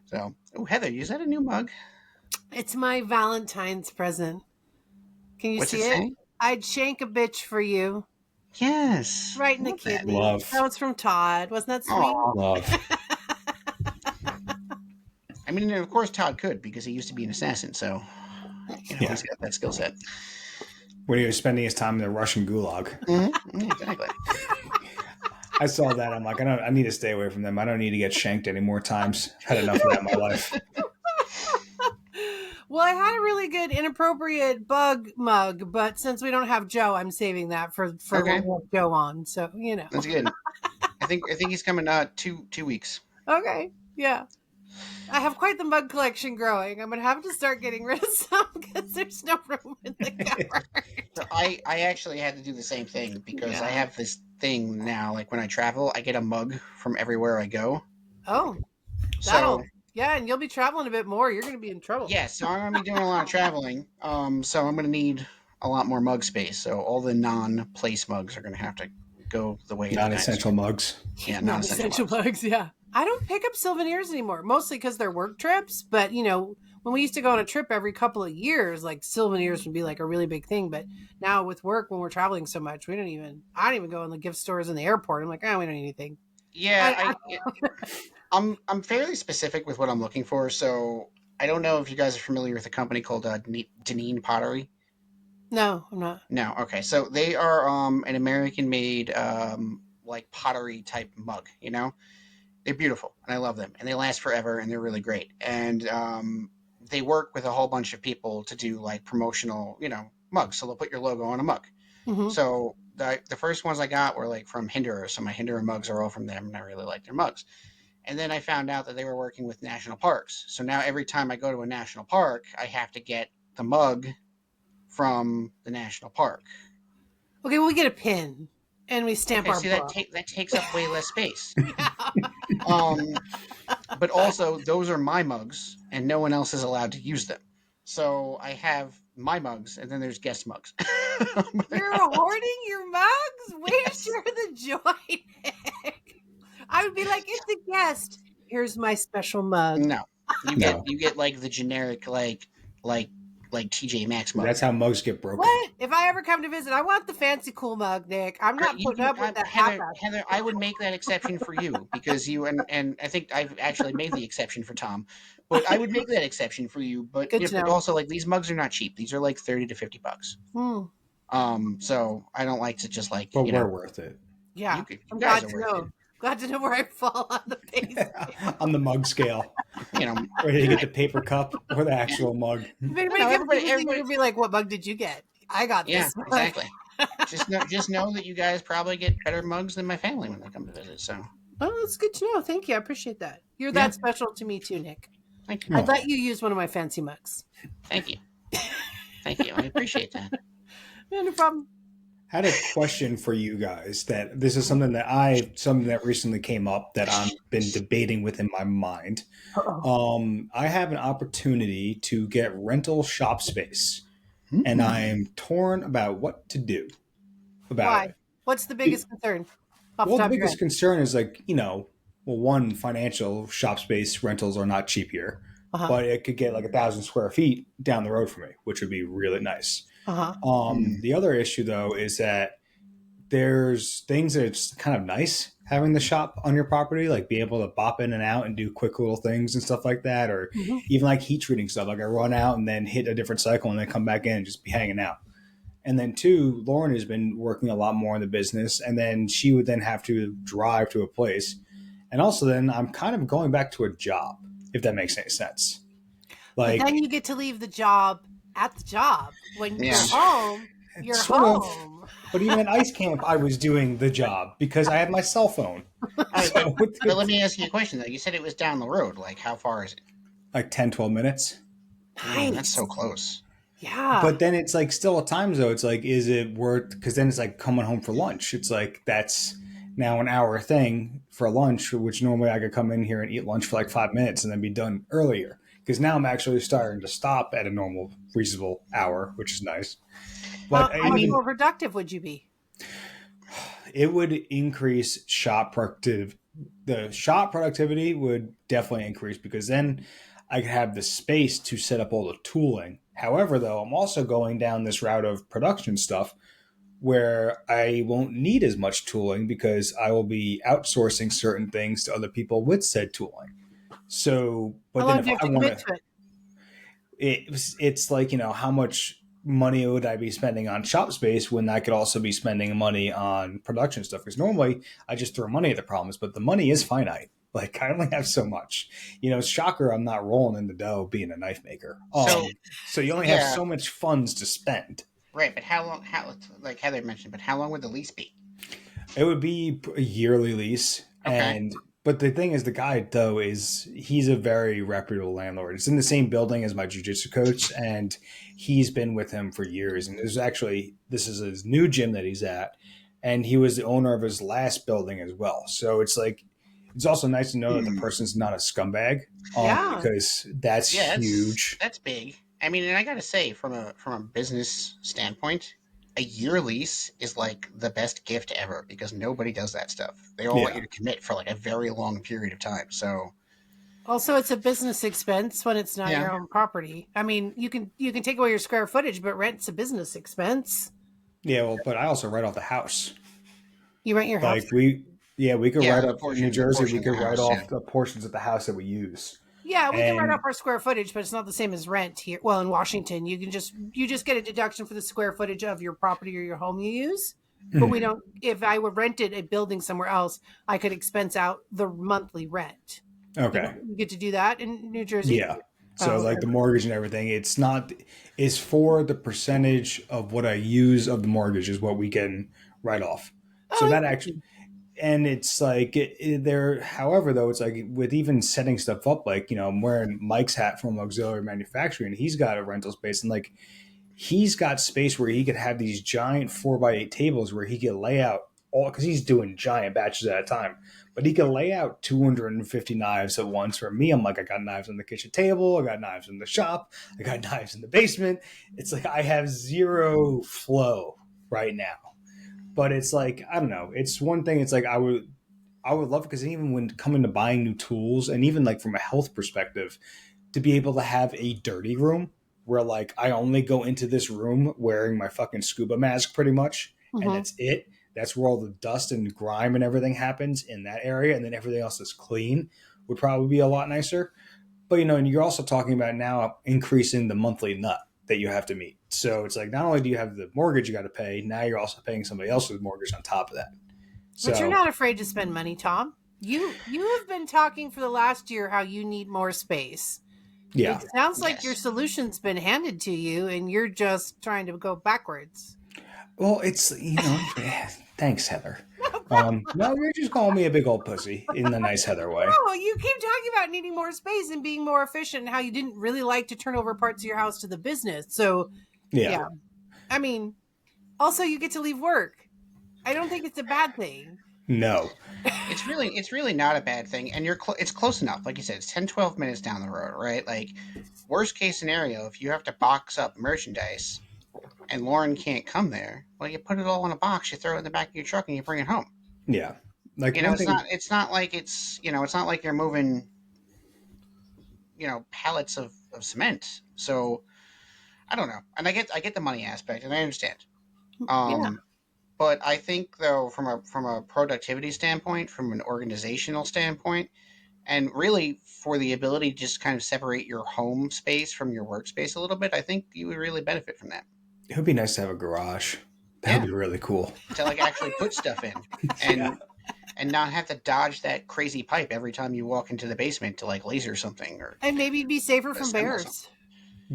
[SPEAKER 1] So, Heather, is that a new mug?
[SPEAKER 3] It's my Valentine's present. Can you
[SPEAKER 1] What's
[SPEAKER 3] see
[SPEAKER 1] it
[SPEAKER 3] it?
[SPEAKER 1] say?
[SPEAKER 3] I'd shank a bitch for you.
[SPEAKER 1] Yes.
[SPEAKER 3] Right in the
[SPEAKER 1] Love that.
[SPEAKER 3] kidney.
[SPEAKER 2] Love.
[SPEAKER 3] That was from Todd. Wasn't that sweet?
[SPEAKER 1] Aw.
[SPEAKER 2] Love.
[SPEAKER 1] I mean, of course Todd could because he used to be an assassin. So,
[SPEAKER 2] Yeah.
[SPEAKER 1] He's got that skill set.
[SPEAKER 2] When he was spending his time in the Russian gulag.
[SPEAKER 1] Exactly.
[SPEAKER 2] I saw that. I'm like, I need to stay away from them. I don't need to get shanked any more times. I've had enough of that in my life.
[SPEAKER 3] Well, I had a really good inappropriate bug mug, but since we don't have Joe, I'm saving that for
[SPEAKER 1] Okay.
[SPEAKER 3] when we have Joe on. So
[SPEAKER 1] That's good. I think he's coming 2 weeks.
[SPEAKER 3] Okay, yeah. I have quite the mug collection growing. I'm gonna have to start getting rid of some because there's no room in the cupboard.
[SPEAKER 1] So I actually had to do the same thing because I
[SPEAKER 3] Yeah.
[SPEAKER 1] have this thing now. Like when I travel, I get a mug from everywhere I go.
[SPEAKER 3] Oh,
[SPEAKER 1] So
[SPEAKER 3] yeah, and you'll be traveling a bit more. You're gonna be in trouble.
[SPEAKER 1] yeah, so I'm gonna be doing a lot of traveling. So I'm gonna need a lot more mug space. So all the non-place mugs are gonna have to go the way of the
[SPEAKER 2] Non-essential
[SPEAKER 1] dinosaur.
[SPEAKER 2] mugs.
[SPEAKER 1] Yeah,
[SPEAKER 3] Non-essential
[SPEAKER 1] non-essential mugs.
[SPEAKER 3] bugs. Yeah, I don't pick up souvenirs anymore, mostly because they're work trips. But when we used to go on a trip every couple of years, like souvenirs would be like a really big thing. But now with work, when we're traveling so much, I don't even go in the gift stores in the airport. I'm like, we don't need anything.
[SPEAKER 1] Yeah,
[SPEAKER 3] I,
[SPEAKER 1] I'm fairly specific with what I'm looking for. So I don't know if you guys are familiar with a company called Deneen Pottery.
[SPEAKER 3] no, I'm not.
[SPEAKER 1] No, okay. So they are an American made like pottery type mug, They're beautiful and I love them and they last forever and they're really great. And they work with a whole bunch of people to do like promotional, mugs. So they'll put your logo on a mug.
[SPEAKER 3] Mm-hmm.
[SPEAKER 1] So the first ones I got were like from Hinderer. So my Hinderer mugs are all from them and I really like their mugs. And then I found out that they were working with national parks. So now every time I go to a national park, I have to get the mug from the national park.
[SPEAKER 3] Okay, well, we get a pin and we stamp
[SPEAKER 1] Okay,
[SPEAKER 3] our
[SPEAKER 1] see
[SPEAKER 3] book.
[SPEAKER 1] that takes up way less space.
[SPEAKER 3] Yeah.
[SPEAKER 1] Um, but also those are my mugs, and no one else is allowed to use them. So I have my mugs, and then there's guest mugs.
[SPEAKER 3] You're hoarding your mugs? Way to
[SPEAKER 1] Yes.
[SPEAKER 3] share the joy, Nick. I would be like, it's a guest. Here's my special mug.
[SPEAKER 1] No,
[SPEAKER 2] No.
[SPEAKER 1] you get like the generic like TJ Maxx mug.
[SPEAKER 2] That's how mugs get broken.
[SPEAKER 3] What? If I ever come to visit, I want the fancy cool mug, Nick. I'm not putting up with that
[SPEAKER 1] Heather, I would make that exception for you because you and I think I've actually made the exception for Tom, but I would make that exception for you. But
[SPEAKER 3] Good to
[SPEAKER 1] but
[SPEAKER 3] know.
[SPEAKER 1] also like these mugs are not cheap. These are like $30 to $50. So I don't like to just like
[SPEAKER 2] But we're worth it.
[SPEAKER 3] Yeah.
[SPEAKER 1] you
[SPEAKER 3] I'm
[SPEAKER 1] guys
[SPEAKER 3] glad
[SPEAKER 1] are
[SPEAKER 3] to
[SPEAKER 1] worth
[SPEAKER 3] know. Glad to know where I fall on the base.
[SPEAKER 2] On the mug scale.
[SPEAKER 1] it.
[SPEAKER 2] Ready to get the paper cup or the actual mug.
[SPEAKER 3] If anybody
[SPEAKER 1] No,
[SPEAKER 3] comes
[SPEAKER 1] everybody-
[SPEAKER 3] to visit,
[SPEAKER 1] everybody-
[SPEAKER 3] you'll be like, what mug did you get? I got
[SPEAKER 1] Yeah,
[SPEAKER 3] this.
[SPEAKER 1] exactly. Just know that you guys probably get better mugs than my family when they come to visit. So
[SPEAKER 3] Oh, that's good to know. Thank you. I appreciate that. You're that special to me too, Nick.
[SPEAKER 1] thank you,
[SPEAKER 3] I'd let you use one of my fancy mugs.
[SPEAKER 1] thank you, thank you. I appreciate that.
[SPEAKER 3] Yeah, no problem.
[SPEAKER 2] I had a question for you guys. That this is something that recently came up that I've been debating within my mind. I have an opportunity to get rental shop space, and I'm torn about what to do about
[SPEAKER 3] Why?
[SPEAKER 2] it.
[SPEAKER 3] What's the biggest concern? Off
[SPEAKER 2] Well,
[SPEAKER 3] the
[SPEAKER 2] the
[SPEAKER 3] top of your
[SPEAKER 2] biggest
[SPEAKER 3] head?
[SPEAKER 2] concern is one, financial shop space rentals are not cheap here, but it could get like 1,000 square feet down the road for me, which would be really nice. The other issue though is that there's things that it's kind of nice having the shop on your property, like be able to bop in and out and do quick little things and stuff like that, or even like heat treating stuff. Like I run out and then hit a different cycle and then come back in and just be hanging out. And then two, Lauren has been working a lot more in the business, and then she would then have to drive to a place. And also then I'm kind of going back to a job, if that makes any sense.
[SPEAKER 3] But then you get to leave the job at the job. When you're home, you're
[SPEAKER 2] Sort of.
[SPEAKER 3] home.
[SPEAKER 2] But even at ice camp, I was doing the job because I had my cell phone.
[SPEAKER 1] So, but let me ask you a question though. You said it was down the road. Like, how far is it?
[SPEAKER 2] Like 10, 12 minutes.
[SPEAKER 3] Nice.
[SPEAKER 1] That's so close.
[SPEAKER 3] Yeah.
[SPEAKER 2] But then it's like still at times though, it's like, is it worth, because then it's like coming home for lunch. It's like, that's now an hour thing for lunch, which normally I could come in here and eat lunch for like 5 minutes and then be done earlier. Because now I'm actually starting to stop at a normal, reasonable hour, which is nice. But
[SPEAKER 3] how much more productive would you be?
[SPEAKER 2] It would increase shop productivity. The shop productivity would definitely increase because then I could have the space to set up all the tooling. However, though, I'm also going down this route of production stuff where I won't need as much tooling because I will be outsourcing certain things to other people with said tooling. So, but
[SPEAKER 3] How
[SPEAKER 2] then
[SPEAKER 3] long
[SPEAKER 2] if
[SPEAKER 3] do you have
[SPEAKER 2] I
[SPEAKER 3] to
[SPEAKER 2] want
[SPEAKER 3] commit to it?
[SPEAKER 2] it's like, how much money would I be spending on shop space when I could also be spending money on production stuff? Because normally I just throw money at the problems, but the money is finite. Like I only have so much. Shocker, I'm not rolling in the dough being a knife maker.
[SPEAKER 1] So
[SPEAKER 2] So you only have
[SPEAKER 1] yeah,
[SPEAKER 2] so much funds to spend.
[SPEAKER 1] right. But how long? How like Heather mentioned? But how long would the lease be?
[SPEAKER 2] It would be a yearly lease,
[SPEAKER 1] Okay.
[SPEAKER 2] and but the thing is, the guy though he's a very reputable landlord. It's in the same building as my jujitsu coach, and he's been with him for years. And this is his new gym that he's at, and he was the owner of his last building as well. So it's like it's also nice to know that the
[SPEAKER 1] Hmm.
[SPEAKER 2] person's not a scumbag,
[SPEAKER 3] Yeah.
[SPEAKER 2] because that's
[SPEAKER 1] Yeah,
[SPEAKER 2] huge.
[SPEAKER 1] that's big. I mean, and I gotta say, from a business standpoint, a year lease is like the best gift ever because nobody does that stuff. They all want you
[SPEAKER 2] Yeah,
[SPEAKER 1] to commit for like a very long period of time. So
[SPEAKER 3] Also, it's a business expense when it's not
[SPEAKER 1] yeah.
[SPEAKER 3] your own property. I mean, you can take away your square footage, but rent's a business expense.
[SPEAKER 2] yeah. Well, but I also write off the house.
[SPEAKER 3] You rent your house.
[SPEAKER 2] Like we could
[SPEAKER 1] Yeah,
[SPEAKER 2] write
[SPEAKER 1] the
[SPEAKER 2] up in New
[SPEAKER 1] portion, the
[SPEAKER 2] Jersey. We
[SPEAKER 1] portion of the
[SPEAKER 2] could write
[SPEAKER 1] house. Yeah.
[SPEAKER 2] off the portions of the house that we use,
[SPEAKER 3] Yeah, we can write off
[SPEAKER 2] and
[SPEAKER 3] our square footage, but it's not the same as rent here. Well, in Washington, you just get a deduction for the square footage of your property or your home you use. But we don't. If I were rented a building somewhere else, I could expense out the monthly rent. You
[SPEAKER 2] okay,
[SPEAKER 3] don't you get to do that in New Jersey.
[SPEAKER 2] yeah.
[SPEAKER 3] Oh,
[SPEAKER 2] So like
[SPEAKER 3] okay.
[SPEAKER 2] the mortgage and everything, it's for the percentage of what I use of the mortgage is what we can write off. So
[SPEAKER 3] Oh,
[SPEAKER 2] that actually, and it's like there. However, though, it's like with even setting stuff up, like I'm wearing Mike's hat from auxiliary manufacturing, and he's got a rental space, and like he's got space where he could have these giant 4x8 tables where he could lay out all, because he's doing giant batches at a time, but he could lay out 250 knives at once. For me, I'm like, I got knives on the kitchen table, I got knives in the shop, I got knives in the basement. It's like I have zero flow right now. But it's like, I don't know, it's one thing. It's like I would love it, because even when coming to buying new tools, and even like from a health perspective, to be able to have a dirty room where like I only go into this room wearing my fucking scuba mask pretty much, and
[SPEAKER 3] hmm
[SPEAKER 2] that's it. That's where all the dust and grime and everything happens in that area, and then everything else is clean, would probably be a lot nicer. But and you're also talking about now increasing the monthly nut that you have to meet. So it's like not only do you have the mortgage you got to pay, now you're also paying somebody else's mortgage on top of that.
[SPEAKER 3] But you're
[SPEAKER 2] So
[SPEAKER 3] not afraid to spend money, Tom. You have been talking for the last year how you need more space. It
[SPEAKER 2] yeah.
[SPEAKER 3] sounds like your
[SPEAKER 1] Yes.
[SPEAKER 3] solution's been handed to you, and you're just trying to go backwards.
[SPEAKER 2] Well, it's thanks, Heather.
[SPEAKER 3] No problem.
[SPEAKER 2] No, you're just calling me a big old pussy in the nice Heather way.
[SPEAKER 3] No, you keep talking about needing more space and being more efficient, and how you didn't really like to turn over parts of your house to the business. So,
[SPEAKER 2] Yeah.
[SPEAKER 3] yeah, I mean, also you get to leave work. I don't think it's a bad thing.
[SPEAKER 2] No.
[SPEAKER 1] It's really not a bad thing, and it's close enough. Like you said, it's 10, 12 minutes down the road, right? Like worst case scenario, if you have to box up merchandise and Lauren can't come there, well, you put it all in a box, you throw it in the back of your truck, and you bring it home.
[SPEAKER 2] Yeah. Like
[SPEAKER 1] You know,
[SPEAKER 2] one
[SPEAKER 1] it's
[SPEAKER 2] thing.
[SPEAKER 1] not it's not like it's not like you're moving pallets of cement. So I don't know, and I get the money aspect, and I understand.
[SPEAKER 3] Yeah.
[SPEAKER 1] Um, but I think though, from a productivity standpoint, from an organizational standpoint, and really for the ability to just kind of separate your home space from your workspace a little bit, I think you would really benefit from that.
[SPEAKER 2] It would be nice to have a garage. That would
[SPEAKER 1] Yeah,
[SPEAKER 2] be really cool.
[SPEAKER 1] to like actually put stuff in
[SPEAKER 2] Yeah.
[SPEAKER 1] and not have to dodge that crazy pipe every time you walk into the basement to like laser something or
[SPEAKER 3] And maybe be safer from
[SPEAKER 1] assemble something.
[SPEAKER 3] bears.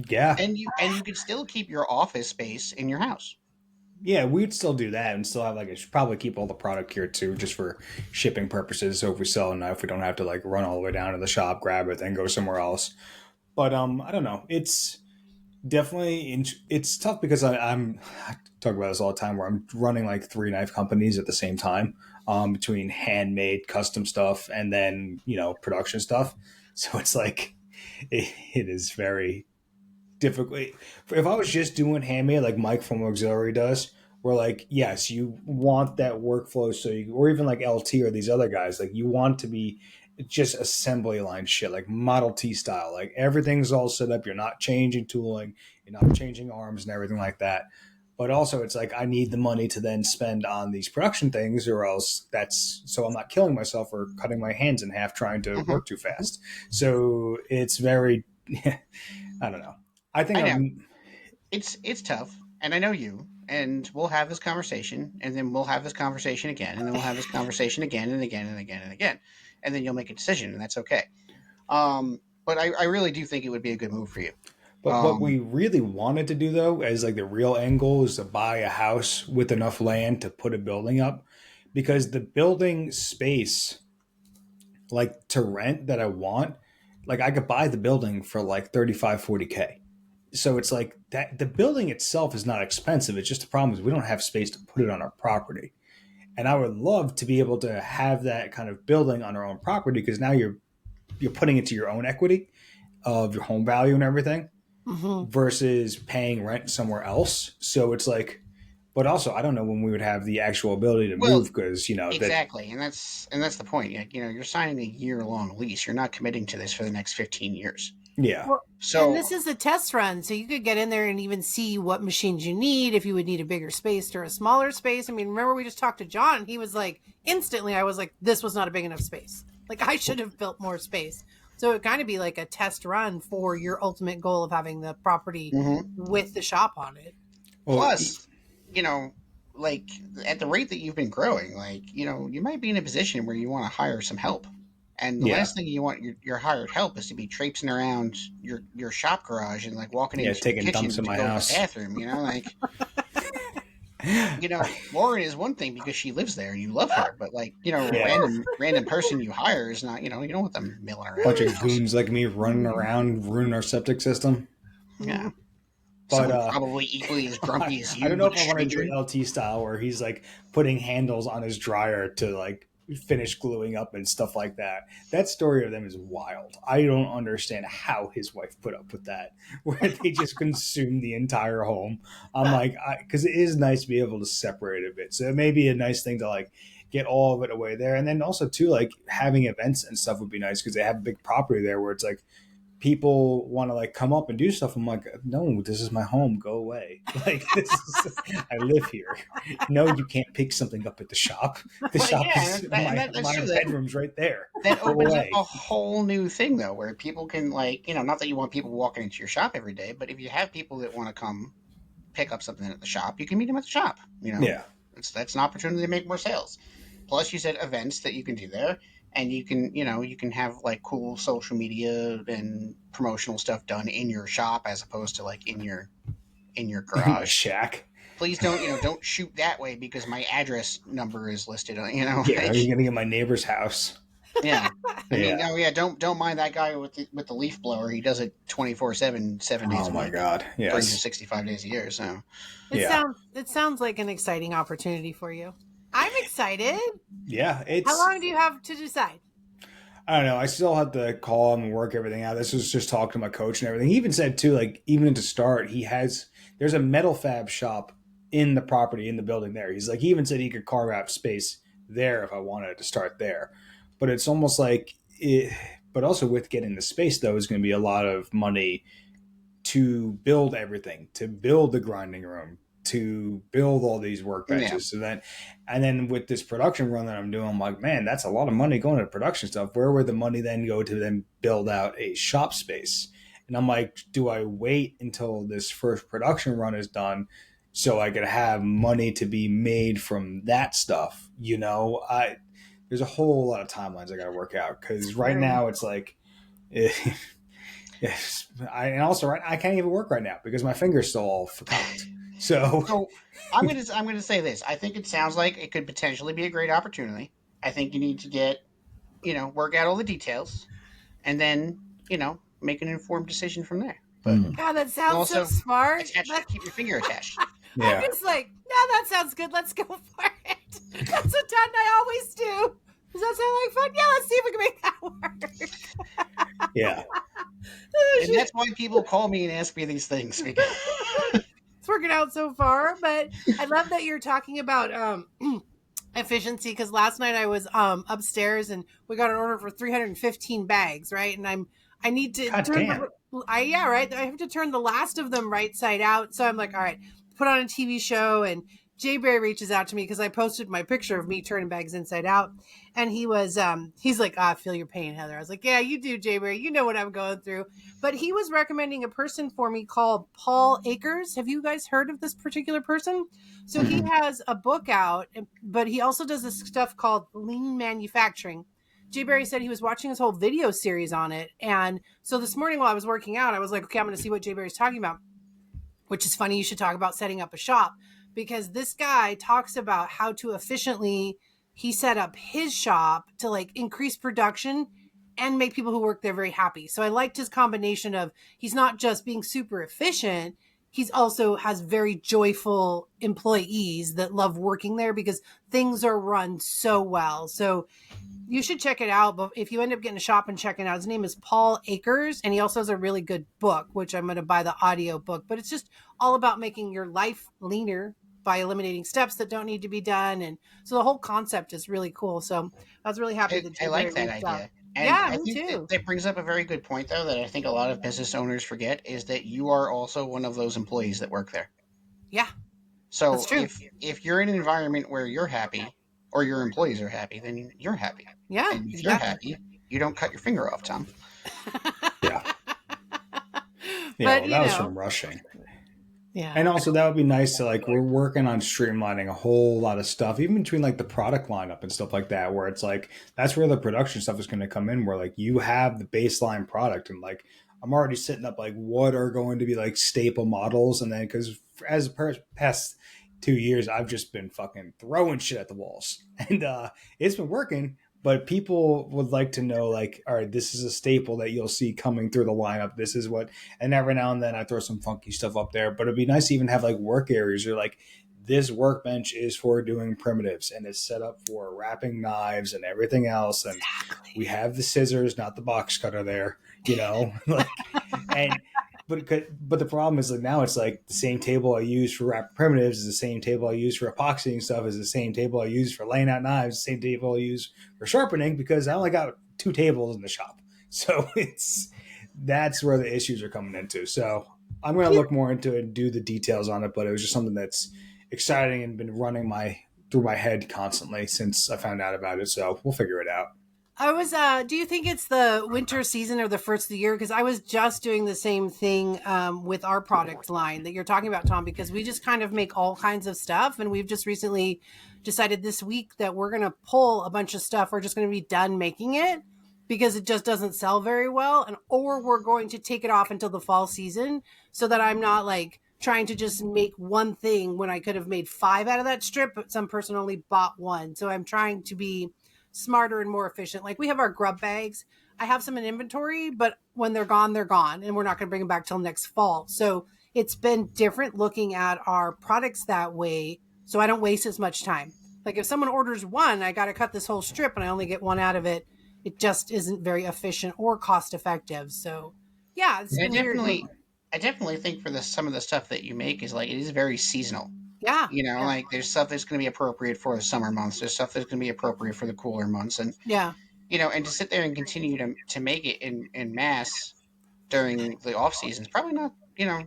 [SPEAKER 2] Yeah.
[SPEAKER 1] And you could still keep your office space in your house.
[SPEAKER 2] Yeah, we'd still do that and still have like, I should probably keep all the product here too, just for shipping purposes. So if we sell enough, we don't have to like run all the way down to the shop, grab it, then go somewhere else. But I don't know. It's definitely it's tough because I talk about this all the time, where I'm running like three knife companies at the same time, between handmade custom stuff and then production stuff. So it's like it is very difficult. If I was just doing handmade like Mike from Auxiliary does, where like yes, you want that workflow, so you, or even like LT or these other guys, like you want to be just assembly line shit, like Model T style, like everything's all set up. You're not changing tooling, you're not changing arms and everything like that. But also, it's like I need the money to then spend on these production things, or else that's so I'm not killing myself or cutting my hands in half trying to
[SPEAKER 1] Hmm.
[SPEAKER 2] work too fast. So it's very, I don't know. I think
[SPEAKER 1] I know
[SPEAKER 2] I'm.
[SPEAKER 1] it's tough, and I know you, and we'll have this conversation, and then we'll have this conversation again, and then we'll have this conversation again and again and again and again, and then you'll make a decision, and that's okay. But I really do think it would be a good move for you.
[SPEAKER 2] But what
[SPEAKER 1] Um,
[SPEAKER 2] we really wanted to do though, as like the real end goal, is to buy a house with enough land to put a building up, because the building space, like to rent that I want, like I could buy the building for like 35, 40K. So it's like that the building itself is not expensive. It's just the problem is we don't have space to put it on our property. And I would love to be able to have that kind of building on our own property, because now you're putting it to your own equity of your home value and everything
[SPEAKER 3] Mm-hmm.
[SPEAKER 2] versus paying rent somewhere else. So it's like, but also I don't know when we would have the actual ability to
[SPEAKER 1] well,
[SPEAKER 2] move, because that.
[SPEAKER 1] exactly, and that's the point. You're signing a year-long lease. You're not committing to this for the next 15 years.
[SPEAKER 2] Yeah.
[SPEAKER 3] Well, and
[SPEAKER 1] So,
[SPEAKER 3] this is a test run, so you could get in there and even see what machines you need, if you would need a bigger space or a smaller space. I mean, remember we just talked to John? He was like, instantly, I was like, this was not a big enough space. Like, I should have built more space. So it kind of be like a test run for your ultimate goal of having the property
[SPEAKER 1] mhm.
[SPEAKER 3] with the shop on it.
[SPEAKER 2] Well,
[SPEAKER 1] Plus, you know, like at the rate that you've been growing, you might be in a position where you want to hire some help. And the
[SPEAKER 2] yeah,
[SPEAKER 1] last thing you want your hired help is to be traipsing around your shop garage and like walking
[SPEAKER 2] yeah,
[SPEAKER 1] into your
[SPEAKER 2] taking dumps
[SPEAKER 1] kitchen
[SPEAKER 2] in
[SPEAKER 1] to
[SPEAKER 2] my
[SPEAKER 1] go to the
[SPEAKER 2] house.
[SPEAKER 1] bathroom. Lauren is one thing because she lives there and you love her, but
[SPEAKER 2] Yeah,
[SPEAKER 1] random person you hire is not. You don't want them milling around
[SPEAKER 2] bunch
[SPEAKER 1] your
[SPEAKER 2] of
[SPEAKER 1] house.
[SPEAKER 2] goons like me running around, ruining our septic system.
[SPEAKER 1] Yeah,
[SPEAKER 2] But
[SPEAKER 1] someone probably equally as grumpy as
[SPEAKER 2] I don't
[SPEAKER 1] you,
[SPEAKER 2] know
[SPEAKER 1] but
[SPEAKER 2] if
[SPEAKER 1] a
[SPEAKER 2] I want to do it
[SPEAKER 1] stranger.
[SPEAKER 2] LT style where he's like putting handles on his dryer to like finish gluing up and stuff like that. That story of them is wild. I don't understand how his wife put up with that, where they just consume the entire home. I'm like, because it is nice to be able to separate a bit. So it may be a nice thing to like get all of it away there. And then also too, like having events and stuff would be nice because they have a big property there where it's like people want to like come up and do stuff. I'm like, no, this is my home. Go away. Like this is, I live here. No, you can't pick something up at the shop. The
[SPEAKER 1] Well,
[SPEAKER 2] shop
[SPEAKER 1] yeah,
[SPEAKER 2] is
[SPEAKER 1] that's
[SPEAKER 2] my
[SPEAKER 1] true.
[SPEAKER 2] bedroom's right there.
[SPEAKER 1] That
[SPEAKER 2] Go
[SPEAKER 1] opens up
[SPEAKER 2] away.
[SPEAKER 1] a whole new thing though, where people can not that you want people walking into your shop every day, but if you have people that want to come pick up something at the shop, you can meet them at the shop.
[SPEAKER 2] Yeah.
[SPEAKER 1] That's an opportunity to make more sales. Plus, you said events that you can do there, and you can have like cool social media and promotional stuff done in your shop as opposed to like in your
[SPEAKER 2] In my
[SPEAKER 1] garage.
[SPEAKER 2] shack.
[SPEAKER 1] Please don't shoot that way because my address number is listed on
[SPEAKER 2] Yeah. Are
[SPEAKER 1] like
[SPEAKER 2] you gonna get my neighbor's house?
[SPEAKER 1] yeah. I mean,
[SPEAKER 2] Yeah.
[SPEAKER 1] oh yeah, don't mind that guy with the leaf blower. He does it 24/7, 7 days
[SPEAKER 2] Oh
[SPEAKER 1] a
[SPEAKER 2] my
[SPEAKER 1] week,
[SPEAKER 2] God. Yes.
[SPEAKER 1] 365 days a year. So
[SPEAKER 2] Yeah.
[SPEAKER 3] It sounds like an exciting opportunity for you. I'm excited.
[SPEAKER 2] Yeah.
[SPEAKER 3] How
[SPEAKER 2] It's
[SPEAKER 3] long do you have to decide?
[SPEAKER 2] I don't know. I still had to call him and work everything out. This was just talk to my coach and everything. He even said too, like even to start, there's a metal fab shop in the property in the building there. He's like he even said he could carve out space there if I wanted to start there. But it's almost like it. But also with getting the space though is going to be a lot of money to build everything, to build the grinding room, to build all these
[SPEAKER 1] yeah,
[SPEAKER 2] workbenches. And then with this production run that I'm doing, I'm like, man, that's a lot of money going to production stuff. Where would the money then go to then build out a shop space? And I'm like, do I wait until this first production run is done so I could have money to be made from that stuff? There's a whole lot of timelines I got to work out because right
[SPEAKER 3] Very.
[SPEAKER 2] now it's like, yes, and also right, I can't even work right now because my finger's still all cocked. So
[SPEAKER 1] so I'm gonna say this. I think it sounds like it could potentially be a great opportunity. I think you need to work out all the details, and then make an informed decision from there. But
[SPEAKER 3] God, that
[SPEAKER 1] and
[SPEAKER 3] sounds so
[SPEAKER 1] also
[SPEAKER 3] smart.
[SPEAKER 1] keep your finger attached.
[SPEAKER 3] I'm
[SPEAKER 2] yeah,
[SPEAKER 3] just like, no, that sounds good. Let's go for it. That's what Todd and I always do. Does that sound like fun? Yeah, let's see if we can make that work.
[SPEAKER 2] yeah,
[SPEAKER 1] And that's why people call me and ask me these things because
[SPEAKER 3] It's working out so far, but I love that you're talking about efficiency because last night I was upstairs and we got an order for 315 bags, right? And I need to
[SPEAKER 2] God
[SPEAKER 3] turn
[SPEAKER 2] damn,
[SPEAKER 3] right. I have to turn the last of them right side out. So I'm like, all right, put on a TV show and Jay Barry reaches out to me because I posted my picture of me turning bags inside out, and he's like, I feel your pain, Heather. I was like, yeah, you do, Jay Barry. You know what I'm going through. But he was recommending a person for me called Paul Akers. Have you guys heard of this particular person? So he has a book out, but he also does this stuff called lean manufacturing. Jay Barry said he was watching his whole video series on it. And so this morning while I was working out, I was like, okay, I'm going to see what Jay Barry's talking about, which is funny. You should talk about setting up a shop, because this guy talks about how to efficiently, he set up his shop to like increase production and make people who work there very happy. So I liked his combination of, he's not just being super efficient, he's also has very joyful employees that love working there because things are run so well. So you should check it out. But if you end up getting a shop and checking out, his name is Paul Akers, and he also has a really good book, which I'm going to buy the audio book. But it's just all about making your life leaner by eliminating steps that don't need to be done. And so the whole concept is really cool. So I was really happy that
[SPEAKER 1] I
[SPEAKER 3] Jay Barry
[SPEAKER 1] like that
[SPEAKER 3] reached out.
[SPEAKER 1] idea. And
[SPEAKER 3] Yeah,
[SPEAKER 1] I
[SPEAKER 3] me
[SPEAKER 1] think
[SPEAKER 3] too.
[SPEAKER 1] that brings up a very good point, though, that I think a lot of business owners forget is that you are also one of those employees that work there.
[SPEAKER 3] Yeah, that's
[SPEAKER 1] So
[SPEAKER 3] true.
[SPEAKER 1] if you're in an environment where you're happy or your employees are happy, then you're happy.
[SPEAKER 3] Yeah,
[SPEAKER 1] And if you're
[SPEAKER 3] exactly.
[SPEAKER 1] happy, you don't cut your finger off, Tom.
[SPEAKER 2] Yeah. Yeah,
[SPEAKER 3] But
[SPEAKER 2] well, that was from rushing.
[SPEAKER 3] yeah.
[SPEAKER 2] And also, that would be nice to like, we're working on streamlining a whole lot of stuff, even between like the product lineup and stuff like that, where it's like, that's where the production stuff is going to come in, where like you have the baseline product. And like, I'm already setting up like what are going to be like staple models. And then, because as the past 2 years, I've just been fucking throwing shit at the walls. And it's been working. But people would like to know, like, all right, this is a staple that you'll see coming through the lineup. This is what, and every now and then I throw some funky stuff up there. But it'd be nice to even have like work areas or like this workbench is for doing primitives and it's set up for wrapping knives and everything else. And we have the scissors, not the box cutter there, you know, like, and but the problem is like now it's like the same table I use for wrap primitives is the same table I use for epoxying stuff is the same table I use for laying out knives, the same table I use for sharpening because I only got 2 tables in the shop. So that's where the issues are coming into. So I'm going to look more into it and do the details on it, but it was just something that's exciting and been running through my head constantly since I found out about it. So we'll figure it out.
[SPEAKER 3] I was, do you think it's the winter season or the first of the year? Because I was just doing the same thing with our product line that you're talking about, Tom, because we just kind of make all kinds of stuff. And we've just recently decided this week that we're going to pull a bunch of stuff. We're just going to be done making it because it just doesn't sell very well. And, or we're going to take it off until the fall season so that I'm not like trying to just make one thing when I could have made 5 out of that strip, but some person only bought 1. So I'm trying to be smarter and more efficient. Like we have our grub bags. I have some in inventory, but when they're gone, and we're not going to bring them back till next fall. So it's been different looking at our products that way. So I don't waste as much time. Like if someone orders 1, I got to cut this whole strip and I only get 1 out of it. It just isn't very efficient or cost effective. So yeah, it's
[SPEAKER 1] I
[SPEAKER 3] been weird.
[SPEAKER 1] definitely think for some of the stuff that you make is like it is very seasonal.
[SPEAKER 3] Yeah.
[SPEAKER 1] You know,
[SPEAKER 3] Yeah.
[SPEAKER 1] like there's stuff that's going to be appropriate for the summer months. There's stuff that's going to be appropriate for the cooler months, and
[SPEAKER 3] Yeah.
[SPEAKER 1] you know, and to sit there and continue to make it in mass during the off season is probably not, you know,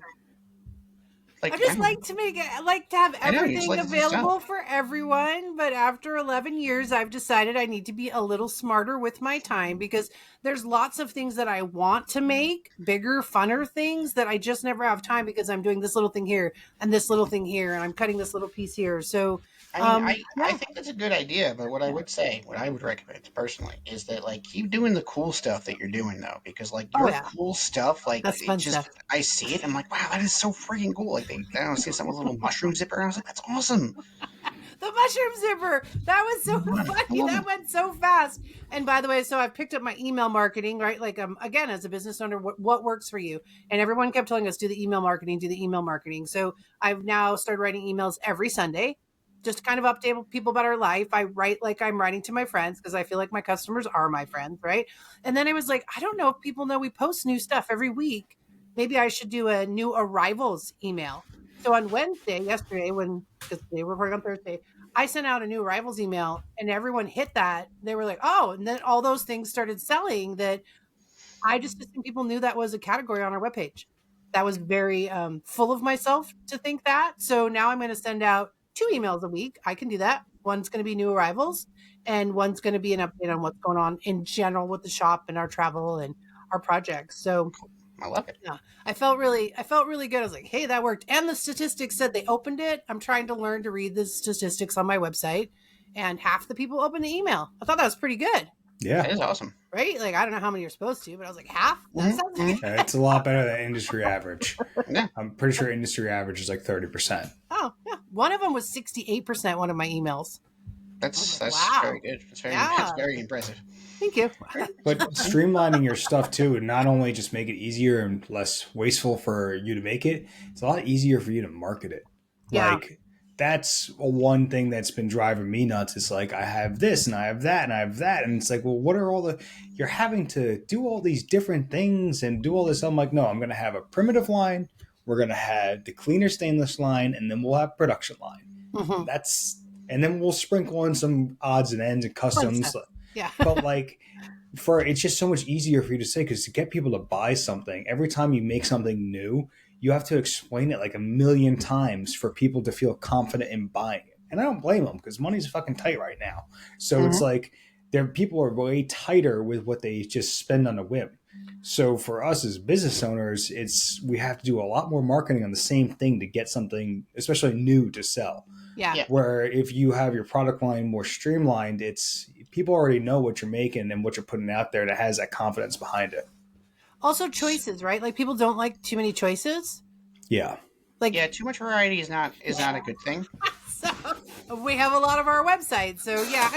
[SPEAKER 3] I
[SPEAKER 1] like
[SPEAKER 3] just like to make it, I like to have
[SPEAKER 1] I know you just
[SPEAKER 3] everything
[SPEAKER 1] like to do stuff.
[SPEAKER 3] available for everyone. But after 11 years, I've decided I need to be a little smarter with my time because there's lots of things that I want to make, bigger, funner things that I just never have time because I'm doing this little thing here and this little thing here and I'm cutting this little piece here. So,
[SPEAKER 1] I mean, I
[SPEAKER 3] yeah.
[SPEAKER 1] think that's a good idea, but what I would say, what I would recommend personally, is that like keep doing the cool stuff that you're doing though, because like
[SPEAKER 3] Oh,
[SPEAKER 1] your
[SPEAKER 3] yeah.
[SPEAKER 1] cool stuff, like
[SPEAKER 3] That's
[SPEAKER 1] it
[SPEAKER 3] fun
[SPEAKER 1] just
[SPEAKER 3] stuff.
[SPEAKER 1] I see it, I'm like, wow, that is so freaking cool. Like I don't see something with a little mushroom zipper, and I was like, that's awesome.
[SPEAKER 3] The mushroom zipper. That was so
[SPEAKER 1] I
[SPEAKER 3] funny.
[SPEAKER 1] love
[SPEAKER 3] That
[SPEAKER 1] it.
[SPEAKER 3] went so fast. And by the way, so I've picked up my email marketing, right? Like, again, as a business owner, what works for you? And everyone kept telling us, do the email marketing, do the email marketing. So I've now started writing emails every Sunday, just to kind of update people about our life. I write like I'm writing to my friends because I feel like my customers are my friends, right? And then I was like, I don't know if people know we post new stuff every week. Maybe I should do a new arrivals email. So on Wednesday, yesterday, because they were recording on Thursday, I sent out a new arrivals email and everyone hit that. They were like, oh, and then all those things started selling that I just assumed people knew that was a category on our webpage. That was very full of myself to think that. So now I'm going to send out 2 emails a week. I can do that. One's going to be new arrivals, and one's going to be an update on what's going on in general with the shop and our travel and our projects. So
[SPEAKER 1] I love it.
[SPEAKER 3] yeah, I felt really good. I was like, hey, that worked. And the statistics said they opened it. I'm trying to learn to read the statistics on my website, and half the people opened the email. I thought that was pretty good.
[SPEAKER 2] Yeah.
[SPEAKER 1] That is awesome.
[SPEAKER 3] Right? Like, I don't know how many you're supposed to, but I was like, half? That sounds good.
[SPEAKER 2] It's a lot better than industry average.
[SPEAKER 1] Yeah.
[SPEAKER 2] I'm pretty sure industry average is like 30%.
[SPEAKER 3] Oh, yeah. One of them was 68%, one of my emails.
[SPEAKER 1] That's
[SPEAKER 3] Wow.
[SPEAKER 1] very good. It's
[SPEAKER 3] Yeah.
[SPEAKER 1] very impressive.
[SPEAKER 3] Thank you.
[SPEAKER 2] But streamlining your stuff too, and not only just make it easier and less wasteful for you to make it, it's a lot easier for you to market it.
[SPEAKER 3] Yeah.
[SPEAKER 2] Like that's one thing that's been driving me nuts. It's like I have this and I have that and I have that, and it's like, well, what are all the? You're having to do all these different things and do all this. I'm like, no, I'm going to have a primitive line. We're going to have the cleaner stainless line, and then we'll have production line.
[SPEAKER 3] Mhm.
[SPEAKER 2] And then we'll sprinkle in some odds and ends and customs.
[SPEAKER 3] Yeah.
[SPEAKER 2] But like it's just so much easier for you to say, because to get people to buy something, every time you make something new, you have to explain it like a million times for people to feel confident in buying it. And I don't blame them, because money's fucking tight right now. So it's like people are way tighter with what they just spend on a whim. So for us as business owners, we have to do a lot more marketing on the same thing to get something, especially new, to sell.
[SPEAKER 3] Yeah.
[SPEAKER 2] Where if you have your product line more streamlined, people already know what you're making and what you're putting out there that has that confidence behind it.
[SPEAKER 3] Also choices, right? Like, people don't like too many choices.
[SPEAKER 2] Yeah.
[SPEAKER 3] Like,
[SPEAKER 1] Yeah, too much variety is not a good thing.
[SPEAKER 3] so we have a lot of our websites. So yeah,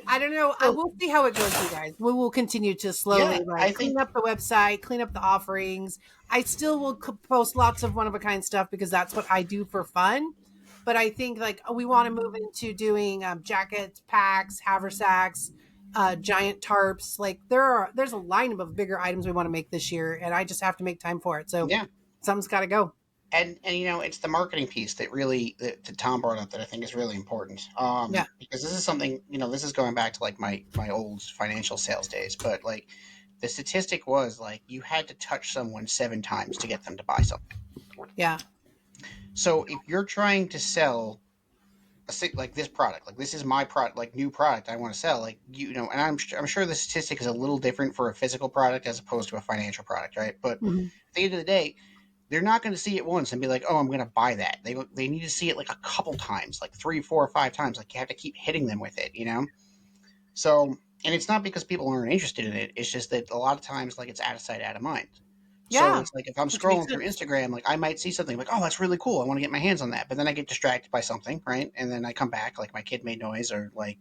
[SPEAKER 3] I don't know. We'll see how it goes, you guys. We will continue to slowly clean up the website, clean up the offerings. I still will post lots of one-of-a-kind stuff because that's what I do for fun. But I think we want to move into doing jackets, packs, haversacks, giant tarps. Like there's a lineup of bigger items we want to make this year, and I just have to make time for it. So
[SPEAKER 1] yeah,
[SPEAKER 3] something's got to go.
[SPEAKER 1] And it's the marketing piece that Tom brought up that I think is really important. Because this is something, this is going back to like my old financial sales days, but like the statistic was like you had to touch someone 7 times to get them to buy something.
[SPEAKER 3] Yeah.
[SPEAKER 1] So if you're trying to sell like this product, like this is my product, like new product I want to sell, like and I'm sure the statistic is a little different for a physical product as opposed to a financial product, right? But at the end of the day, they're not going to see it once and be like, oh, I'm going to buy that. They need to see it like a couple times, like 3, 4, or 5 times. Like you have to keep hitting them with it, So, and it's not because people aren't interested in it. It's just that a lot of times, like, it's out of sight, out of mind.
[SPEAKER 3] Yeah.
[SPEAKER 1] So it's like if I'm scrolling through Instagram, like I might see something like, oh, that's really cool. I want to get my hands on that. But then I get distracted by something, right? And then I come back, like my kid made noise, or like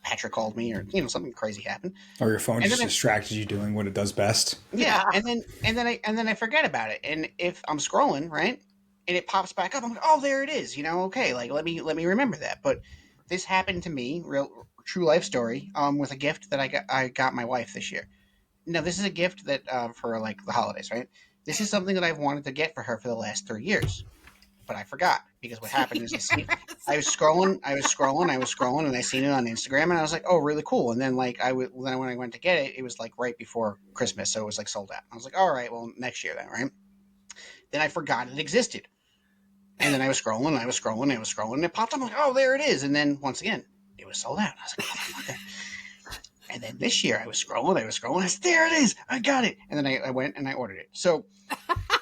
[SPEAKER 1] Patrick called me, or something crazy happened.
[SPEAKER 2] Or your phone just distracted you doing what it does best.
[SPEAKER 1] Yeah. And then I forget about it. And if I'm scrolling, right, and it pops back up, I'm like, oh, there it is. Okay, like let me remember that. But this happened to me, real true life story, with a gift that I got my wife this year. Now, this is a gift that for like the holidays, right? This is something that I've wanted to get for her for the last 3 years, but I forgot because what happened is I was scrolling, and I seen it on Instagram, and I was like, "Oh, really cool!" And then then when I went to get it, it was like right before Christmas, so it was like sold out. I was like, "All right, well next year then, right?" Then I forgot it existed, and then I was scrolling, and it popped up. I'm like, "Oh, there it is!" And then once again, it was sold out. I was like, "Motherfucker." And then this year I was scrolling. I said, there it is. I got it. And then I went and I ordered it. So,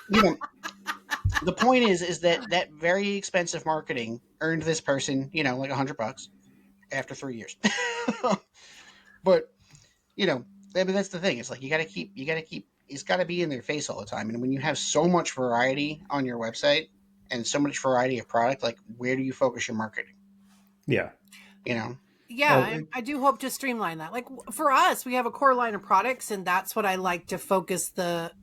[SPEAKER 1] the point is that very expensive marketing earned this person, like $100 after 3 years. But, that's the thing. It's like, you got to keep, it's got to be in their face all the time. And when you have so much variety on your website and so much variety of product, like where do you focus your marketing?
[SPEAKER 2] Yeah.
[SPEAKER 3] Yeah, I do hope to streamline that. Like for us, we have a core line of products, and that's what I like to focus the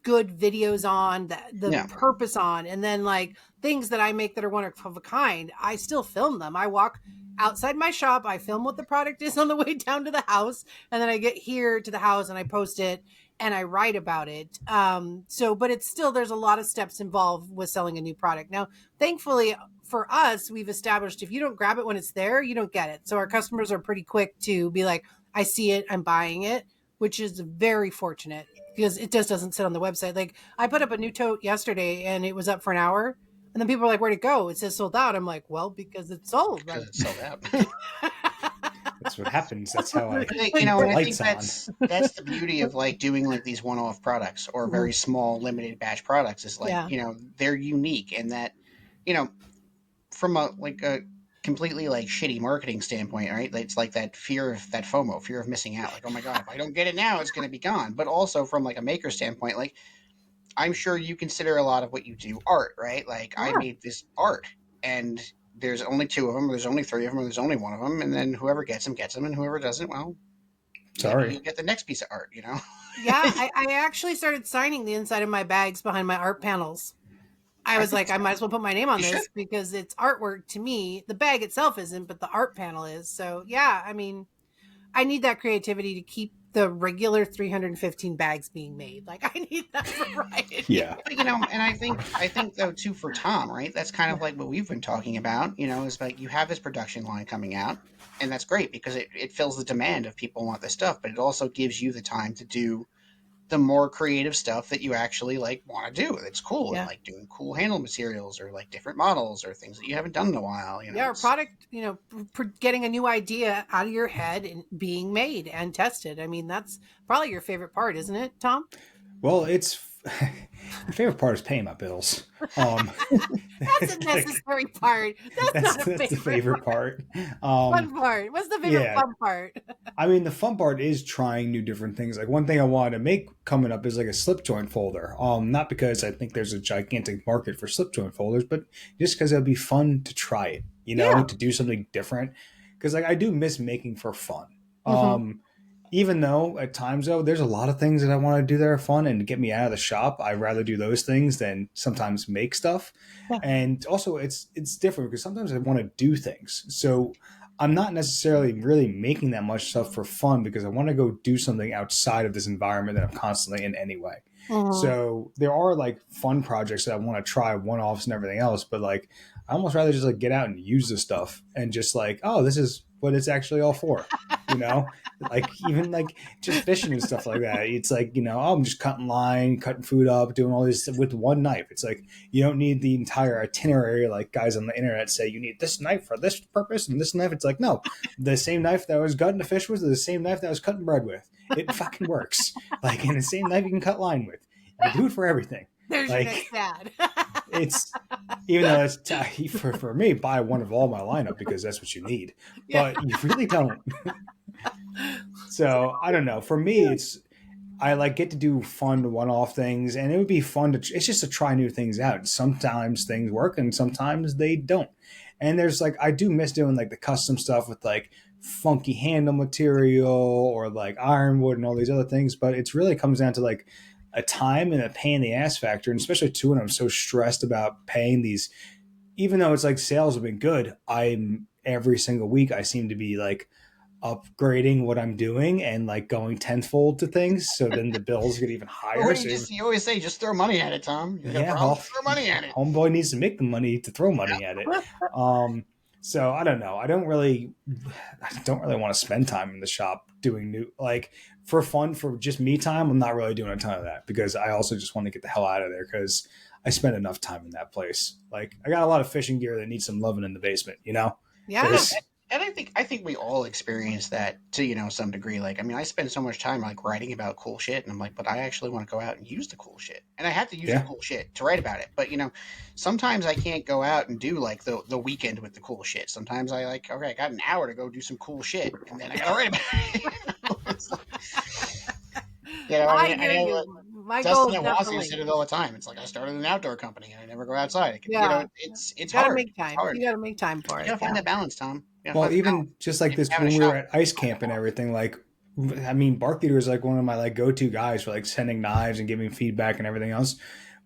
[SPEAKER 3] good videos on, the purpose on, and then like things that I make that are one of a kind. I still film them. I walk outside my shop, I film what the product is on the way down to the house, and then I get here to the house and I post it and I write about it. But it's still, there's a lot of steps involved with selling a new product. Now, thankfully for us, we've established if you don't grab it when it's there, you don't get it. So our customers are pretty quick to be like, I see it, I'm buying it, which is very fortunate because it just doesn't sit on the website. Like I put up a new tote yesterday and it was up for an hour. And And then people are like, "Where'd it go?" It says sold out. I'm like, "Well, because it's sold."
[SPEAKER 1] because
[SPEAKER 3] Like,
[SPEAKER 1] it's sold out.
[SPEAKER 2] That's what happens. That's how I
[SPEAKER 1] You
[SPEAKER 2] keep
[SPEAKER 1] know,
[SPEAKER 2] the
[SPEAKER 1] and I think
[SPEAKER 2] lights on.
[SPEAKER 1] that's the beauty of like doing like these one-off products or
[SPEAKER 3] Mhm.
[SPEAKER 1] very small limited batch products is like,
[SPEAKER 3] Yeah,
[SPEAKER 1] they're unique and that, you know, from a completely like shitty marketing standpoint, right? It's like that fear of that FOMO, fear of missing out. Like, oh my god, if I don't get it now, it's going to be gone. But also from like a maker standpoint, like I'm sure you consider a lot of what you do art, right? Like I
[SPEAKER 3] yeah,
[SPEAKER 1] made this art, and there's only two of them, or there's only three of them, or there's only one of them, and then whoever gets them, and whoever doesn't, well, maybe
[SPEAKER 2] Sorry.
[SPEAKER 1] you'll get the next piece of art.
[SPEAKER 3] yeah. I actually started signing the inside of my bags behind my art panels. I
[SPEAKER 1] I
[SPEAKER 3] was
[SPEAKER 1] think
[SPEAKER 3] like,
[SPEAKER 1] it's
[SPEAKER 3] I might as well put my name on
[SPEAKER 1] you should.
[SPEAKER 3] this because it's artwork to me. The bag itself isn't, but the art panel is. So yeah, I mean, I need that creativity to keep the regular 315 bags being made. Like I need that variety.
[SPEAKER 2] Yeah.
[SPEAKER 1] But and I think though too for Tom, right? That's kind of like what we've been talking about. Is like you have this production line coming out, and that's great because it fills the demand of people want this stuff, but it also gives you the time to do the more creative stuff that you actually like want to do. It's cool and
[SPEAKER 3] Yeah.
[SPEAKER 1] like doing cool handle materials or like different models or things that you haven't done in a while.
[SPEAKER 3] Yeah, or
[SPEAKER 1] It's
[SPEAKER 3] product, getting a new idea out of your head and being made and tested. I mean, that's probably your favorite part, isn't it, Tom?
[SPEAKER 2] Well, it's my favorite part is paying my bills.
[SPEAKER 3] That's a necessary part. That's not a
[SPEAKER 2] that's the
[SPEAKER 3] favorite
[SPEAKER 2] favorite
[SPEAKER 3] part.
[SPEAKER 2] part. Um,
[SPEAKER 3] Fun part. What's the favorite
[SPEAKER 2] yeah,
[SPEAKER 3] fun part?
[SPEAKER 2] I mean, the fun part is trying new different things. Like one thing I wanted to make coming up is like a slip joint folder. Not because I think there's a gigantic market for slip joint folders, but just because it'd be fun to try it.
[SPEAKER 3] Yeah.
[SPEAKER 2] To do something different. Because like I do miss making for fun.
[SPEAKER 3] Hmm.
[SPEAKER 2] Even though at times though there's a lot of things that I want to do that are fun and to get me out of the shop, I'd rather do those things than sometimes make stuff.
[SPEAKER 3] Yeah.
[SPEAKER 2] And also it's different because sometimes I want to do things. So I'm not necessarily really making that much stuff for fun because I want to go do something outside of this environment that I'm constantly in anyway.
[SPEAKER 3] Hmm.
[SPEAKER 2] So there are like fun projects that I want to try, one offs and everything else, but like I almost rather just like get out and use the stuff and just like, oh, this is what it's actually all for, you know? Like even like just fishing and stuff like that. It's like, oh, I'm just cutting line, cutting food up, doing all this with one knife. It's like you don't need the entire itinerary like guys on the internet say you need this knife for this purpose and this knife. It's like, no, the same knife that I was gutting the fish with is the same knife that I was cutting bread with. It fucking works. Like in the same knife you can cut line with. You can do it for everything.
[SPEAKER 3] There's your
[SPEAKER 2] Like
[SPEAKER 3] next ad.
[SPEAKER 2] it's even though it's for me, buy one of all my lineup because that's what you need.
[SPEAKER 3] Yeah.
[SPEAKER 2] But you really don't. So I don't know. For me, it's I like get to do fun one-off things, and it would be fun to. It's just to try new things out. Sometimes things work, and sometimes they don't. And there's like I do miss doing like the custom stuff with like funky handle material or like ironwood and all these other things. But it's really comes down to like a time and a pain in the ass factor, and especially too when I'm so stressed about paying these. Even though it's like sales have been good, I'm every single week I seem to be like upgrading what I'm doing and like going tenfold to things. So then the bills get even
[SPEAKER 1] Well,
[SPEAKER 2] higher.
[SPEAKER 1] what do you
[SPEAKER 2] So
[SPEAKER 1] just you always say? Just throw money at it, Tom. You got a
[SPEAKER 2] yeah,
[SPEAKER 1] problem?
[SPEAKER 2] well,
[SPEAKER 1] Throw money at it.
[SPEAKER 2] homeboy needs to make the money to throw money at it. So I don't know. I don't really want to spend time in the shop doing new like for fun for just me time. I'm not really doing a ton of that because I also just want to get the hell out of there because I spend enough time in that place. Like I got a lot of fishing gear that needs some loving in the basement.
[SPEAKER 3] Yeah.
[SPEAKER 2] There's
[SPEAKER 1] And I think we all experience that to some degree. Like, I mean, I spend so much time like writing about cool shit, and I'm like, but I actually want to go out and use the cool shit, and I have to use the
[SPEAKER 2] yeah.
[SPEAKER 1] cool shit to write about it. But sometimes I can't go out and do like the weekend with the cool shit. Sometimes I like, okay, I got an hour to go do some cool shit, and then I gotta write about it. It's like, I
[SPEAKER 3] I
[SPEAKER 1] mean, I
[SPEAKER 3] hear
[SPEAKER 1] know
[SPEAKER 3] you. My goal
[SPEAKER 1] Dustin
[SPEAKER 3] is
[SPEAKER 1] and Wazzy
[SPEAKER 3] definitely,
[SPEAKER 1] said it all the time. It's like I started an outdoor company and I never go outside.
[SPEAKER 3] yeah,
[SPEAKER 1] It's
[SPEAKER 3] got to
[SPEAKER 1] hard.
[SPEAKER 3] make
[SPEAKER 1] It's
[SPEAKER 3] time.
[SPEAKER 1] hard.
[SPEAKER 3] You got to make time for
[SPEAKER 1] You
[SPEAKER 3] it.
[SPEAKER 1] gotta
[SPEAKER 3] Yeah.
[SPEAKER 1] find that balance, Tom. You gotta
[SPEAKER 2] Well,
[SPEAKER 1] find the balance.
[SPEAKER 2] even just like
[SPEAKER 1] If
[SPEAKER 2] this
[SPEAKER 1] you're having a
[SPEAKER 2] when we were
[SPEAKER 1] shop,
[SPEAKER 2] at ice
[SPEAKER 1] find that
[SPEAKER 2] camp and
[SPEAKER 1] balance.
[SPEAKER 2] everything, like I mean, Bark Eater is like one of my like go-to guys for like sending knives and giving feedback and everything else.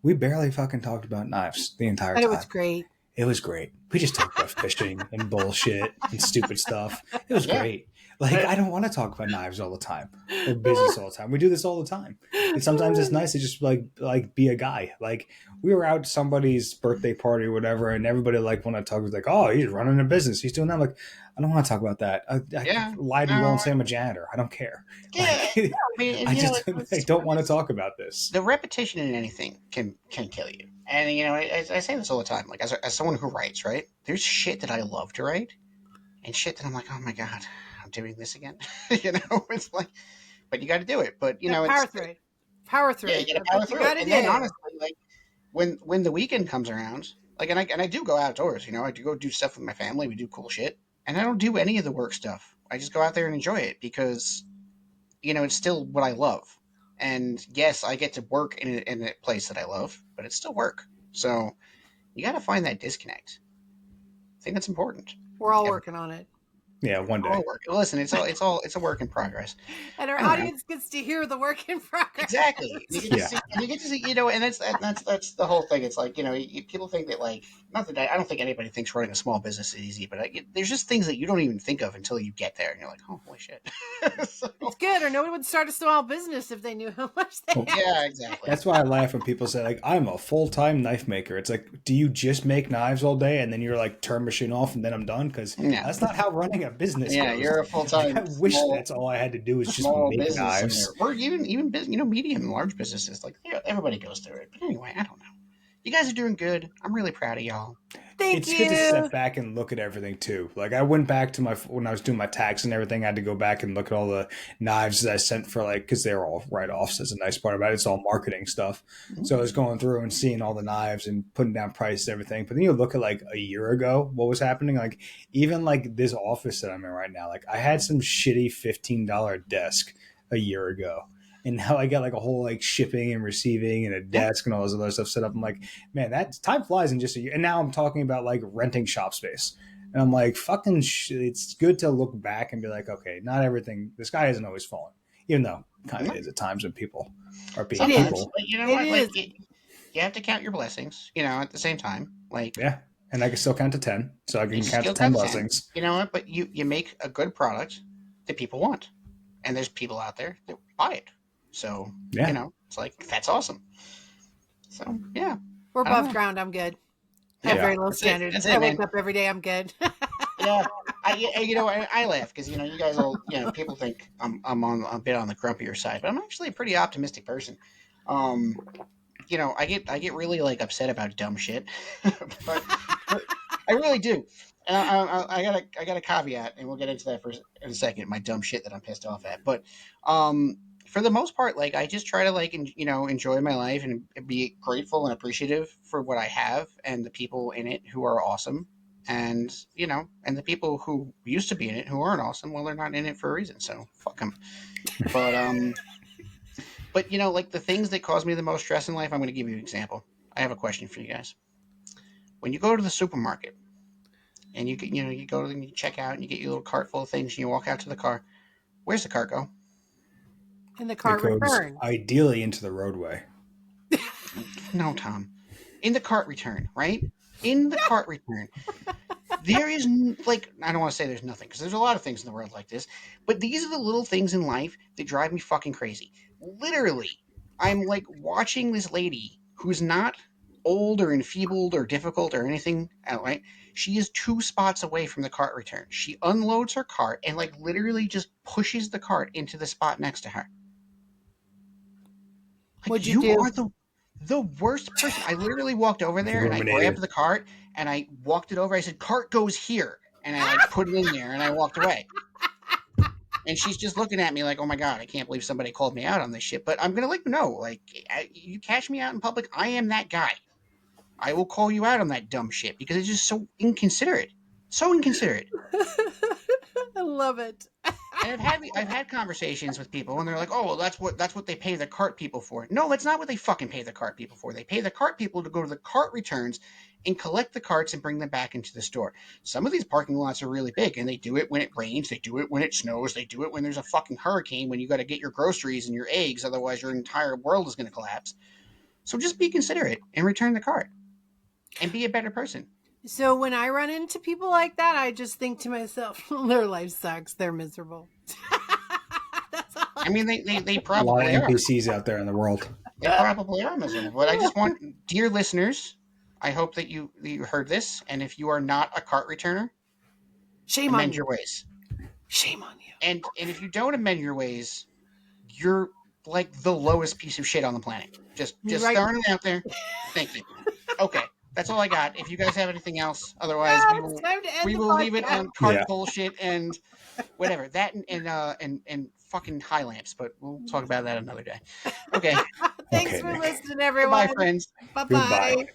[SPEAKER 2] We barely fucking talked about knives the entire
[SPEAKER 3] And it was
[SPEAKER 2] time.
[SPEAKER 3] great.
[SPEAKER 2] It was great. We just talked about fishing and bullshit and stupid stuff. It was
[SPEAKER 1] Yeah.
[SPEAKER 2] great. Like I don't want to talk about knives all the time or business all the time. We do this all the time. And sometimes it's nice to just like be a guy. Like we were out to somebody's birthday party or whatever, and everybody like want to talk was like, oh, he's running a business. He's doing that. I'm like, I don't want to talk about that. I can
[SPEAKER 1] Yeah.
[SPEAKER 2] lie to you all
[SPEAKER 1] No.
[SPEAKER 2] and say I'm a janitor. I don't care.
[SPEAKER 1] Yeah.
[SPEAKER 2] Like
[SPEAKER 1] I mean,
[SPEAKER 2] I just I
[SPEAKER 1] it's
[SPEAKER 2] don't want to talk about this.
[SPEAKER 1] the repetition in anything can kill you. And I say this all the time. Like as someone who writes, right? There's shit that I love to write, and shit that I'm like, oh my god, I'm doing this again. It's like, but you got to do it. But
[SPEAKER 3] Yeah,
[SPEAKER 1] it's
[SPEAKER 3] power
[SPEAKER 1] yeah,
[SPEAKER 3] through
[SPEAKER 1] you
[SPEAKER 3] it.
[SPEAKER 1] got to
[SPEAKER 3] That's
[SPEAKER 1] power
[SPEAKER 3] what you
[SPEAKER 1] through
[SPEAKER 3] got
[SPEAKER 1] it.
[SPEAKER 3] to
[SPEAKER 1] And then
[SPEAKER 3] do.
[SPEAKER 1] honestly, like when the weekend comes around, like and I do go outdoors. I do go do stuff with my family. We do cool shit, and I don't do any of the work stuff. I just go out there and enjoy it because it's still what I love. And yes, I get to work in a place that I love, but it's still work. So you got to find that disconnect. I think that's important.
[SPEAKER 3] We're all
[SPEAKER 1] Every
[SPEAKER 3] working on it.
[SPEAKER 2] Yeah, one day.
[SPEAKER 1] all work. Listen, it's a work in progress.
[SPEAKER 3] And our
[SPEAKER 1] I don't know.
[SPEAKER 3] audience gets to hear the work in progress.
[SPEAKER 1] Exactly. You get to
[SPEAKER 2] Yeah.
[SPEAKER 1] see, and that's the whole thing. It's like, people think that, like, not that I don't think anybody thinks running a small business is easy, but there's just things that you don't even think of until you get there, and you're like, oh, holy shit. So,
[SPEAKER 3] It's good, or no one would start a small business if they knew how much they
[SPEAKER 2] Well,
[SPEAKER 3] had.
[SPEAKER 1] yeah, exactly.
[SPEAKER 2] that's why I laugh when people say like I'm a full-time knife maker. It's like, do you just make knives all day and then you're like turn machine off and then I'm done? Because
[SPEAKER 1] Yeah,
[SPEAKER 2] that's not how running a business
[SPEAKER 1] yeah,
[SPEAKER 2] goes.
[SPEAKER 1] you're a
[SPEAKER 2] Like, I
[SPEAKER 1] full-time
[SPEAKER 2] wish that's all I had to do is just
[SPEAKER 1] small
[SPEAKER 2] make
[SPEAKER 1] business owner,
[SPEAKER 2] knives.
[SPEAKER 1] or even medium and large businesses. Like, everybody goes through it. But anyway, I don't know. You guys are doing good. I'm really proud of y'all.
[SPEAKER 3] Thank
[SPEAKER 2] It's good to
[SPEAKER 3] you.
[SPEAKER 2] step back and look at everything too. Like I went back to when I was doing my tax and everything, I had to go back and look at all the knives that I sent for because they're all write-offs. That's a nice part about it. It's all marketing stuff. So I was going through and seeing all the knives and putting down prices and everything. But then you look at like a year ago, what was happening? Like even like this office that I'm in right now, like I had some shitty $15 desk a year ago. And now I got like a whole like shipping and receiving and a
[SPEAKER 1] Yeah.
[SPEAKER 2] desk and all this other stuff set up. I'm like, man, that time flies in just a year. And now I'm talking about like renting shop space. And I'm like, it's good to look back and be like, okay, not everything, the sky isn't always falling, even though it kind of
[SPEAKER 1] Yeah.
[SPEAKER 2] is at times when people are being
[SPEAKER 3] It is.
[SPEAKER 1] Sometimes,
[SPEAKER 2] people.
[SPEAKER 1] but you know
[SPEAKER 3] It
[SPEAKER 1] what? Like,
[SPEAKER 3] is.
[SPEAKER 1] you have to count your blessings. At the same time, like,
[SPEAKER 2] Yeah. And I can still count to 10. So I
[SPEAKER 1] you
[SPEAKER 2] can count to
[SPEAKER 1] still
[SPEAKER 2] 10
[SPEAKER 1] count to 10.
[SPEAKER 2] blessings.
[SPEAKER 1] You know what? But you make a good product that people want, and there's people out there that buy it. So
[SPEAKER 2] Yeah.
[SPEAKER 1] it's like, that's awesome. So yeah,
[SPEAKER 3] We're
[SPEAKER 1] I don't
[SPEAKER 3] above
[SPEAKER 1] know.
[SPEAKER 3] ground. I'm good. I have
[SPEAKER 1] Yeah,
[SPEAKER 3] very low
[SPEAKER 1] that's it.
[SPEAKER 3] standards.
[SPEAKER 1] That's
[SPEAKER 3] I
[SPEAKER 1] it,
[SPEAKER 3] wake
[SPEAKER 1] man.
[SPEAKER 3] up every day. I'm good.
[SPEAKER 1] Yeah, I laugh because you guys all people think I'm on a bit on the grumpier side, but I'm actually a pretty optimistic person. Um, I get really like upset about dumb shit, but I really do. And I got a caveat, and we'll get into that in a second. My dumb shit that I'm pissed off at, but for the most part, like I just try to enjoy my life and be grateful and appreciative for what I have and the people in it who are awesome, and and the people who used to be in it who aren't awesome. Well, they're not in it for a reason, so fuck them. But like the things that cause me the most stress in life, I'm going to give you an example. I have a question for you guys. When you go to the supermarket and you go and you check out and you get your little cart full of things and you walk out to the car, where's the cart go?
[SPEAKER 3] And the
[SPEAKER 2] It
[SPEAKER 3] cart
[SPEAKER 2] goes
[SPEAKER 3] returns.
[SPEAKER 2] ideally into the roadway.
[SPEAKER 1] No, Tom. In the cart return, right? In the cart return. There is, like, I don't want to say there's nothing because there's a lot of things in the world like this, but these are the little things in life that drive me fucking crazy. Literally, I'm like watching this lady who's not old or enfeebled or difficult or anything, right? She is 2 spots away from the cart return. She unloads her cart and, like, literally just pushes the cart into the spot next to her. Like,
[SPEAKER 3] What'd you
[SPEAKER 1] you
[SPEAKER 3] do?
[SPEAKER 1] are the worst person. I literally walked over there and I grabbed
[SPEAKER 2] Ruminated.
[SPEAKER 1] the cart and I walked it over. I said, "Cart goes here," and I like put it in there and I walked away. And she's just looking at me like, "Oh my god, I can't believe somebody called me out on this shit." But I'm gonna let you know, like, you catch me out in public, I am that guy. I will call you out on that dumb shit because it's just so inconsiderate, so inconsiderate.
[SPEAKER 3] I love it.
[SPEAKER 1] And I've had conversations with people, and they're like, "Oh, well, that's what they pay the cart people for." No, that's not what they fucking pay the cart people for. They pay the cart people to go to the cart returns and collect the carts and bring them back into the store. Some of these parking lots are really big, and they do it when it rains, they do it when it snows, they do it when there's a fucking hurricane, when you got to get your groceries and your eggs, otherwise your entire world is going to collapse. So just be considerate and return the cart, and be a better person.
[SPEAKER 3] So when I run into people like that, I just think to myself, their life sucks. They're miserable. That's all.
[SPEAKER 1] I mean, they
[SPEAKER 2] A lot of
[SPEAKER 1] probably are.
[SPEAKER 2] NPCs out there in the world.
[SPEAKER 1] They probably are miserable. But I just want, dear listeners, I hope that you heard this, and if you are not a cart returner,
[SPEAKER 3] Shame on
[SPEAKER 1] amend
[SPEAKER 3] you.
[SPEAKER 1] your ways.
[SPEAKER 3] Shame on you.
[SPEAKER 1] And if you don't amend your ways, you're like the lowest piece of shit on the planet. Just
[SPEAKER 3] Right.
[SPEAKER 1] throwing it out there. Thank you. Okay, that's all I got. If you guys have anything else, otherwise
[SPEAKER 3] Yeah, it's time to end
[SPEAKER 1] we
[SPEAKER 3] the
[SPEAKER 1] will leave it
[SPEAKER 3] podcast.
[SPEAKER 1] on cart
[SPEAKER 2] Yeah.
[SPEAKER 1] bullshit and whatever that and fucking high lamps. But we'll talk about that another day. Okay,
[SPEAKER 3] Thanks
[SPEAKER 2] Okay,
[SPEAKER 3] for
[SPEAKER 2] Nick.
[SPEAKER 3] listening,
[SPEAKER 1] goodbye,
[SPEAKER 3] everyone.
[SPEAKER 1] friends.
[SPEAKER 3] Bye
[SPEAKER 2] Goodbye.
[SPEAKER 3] bye.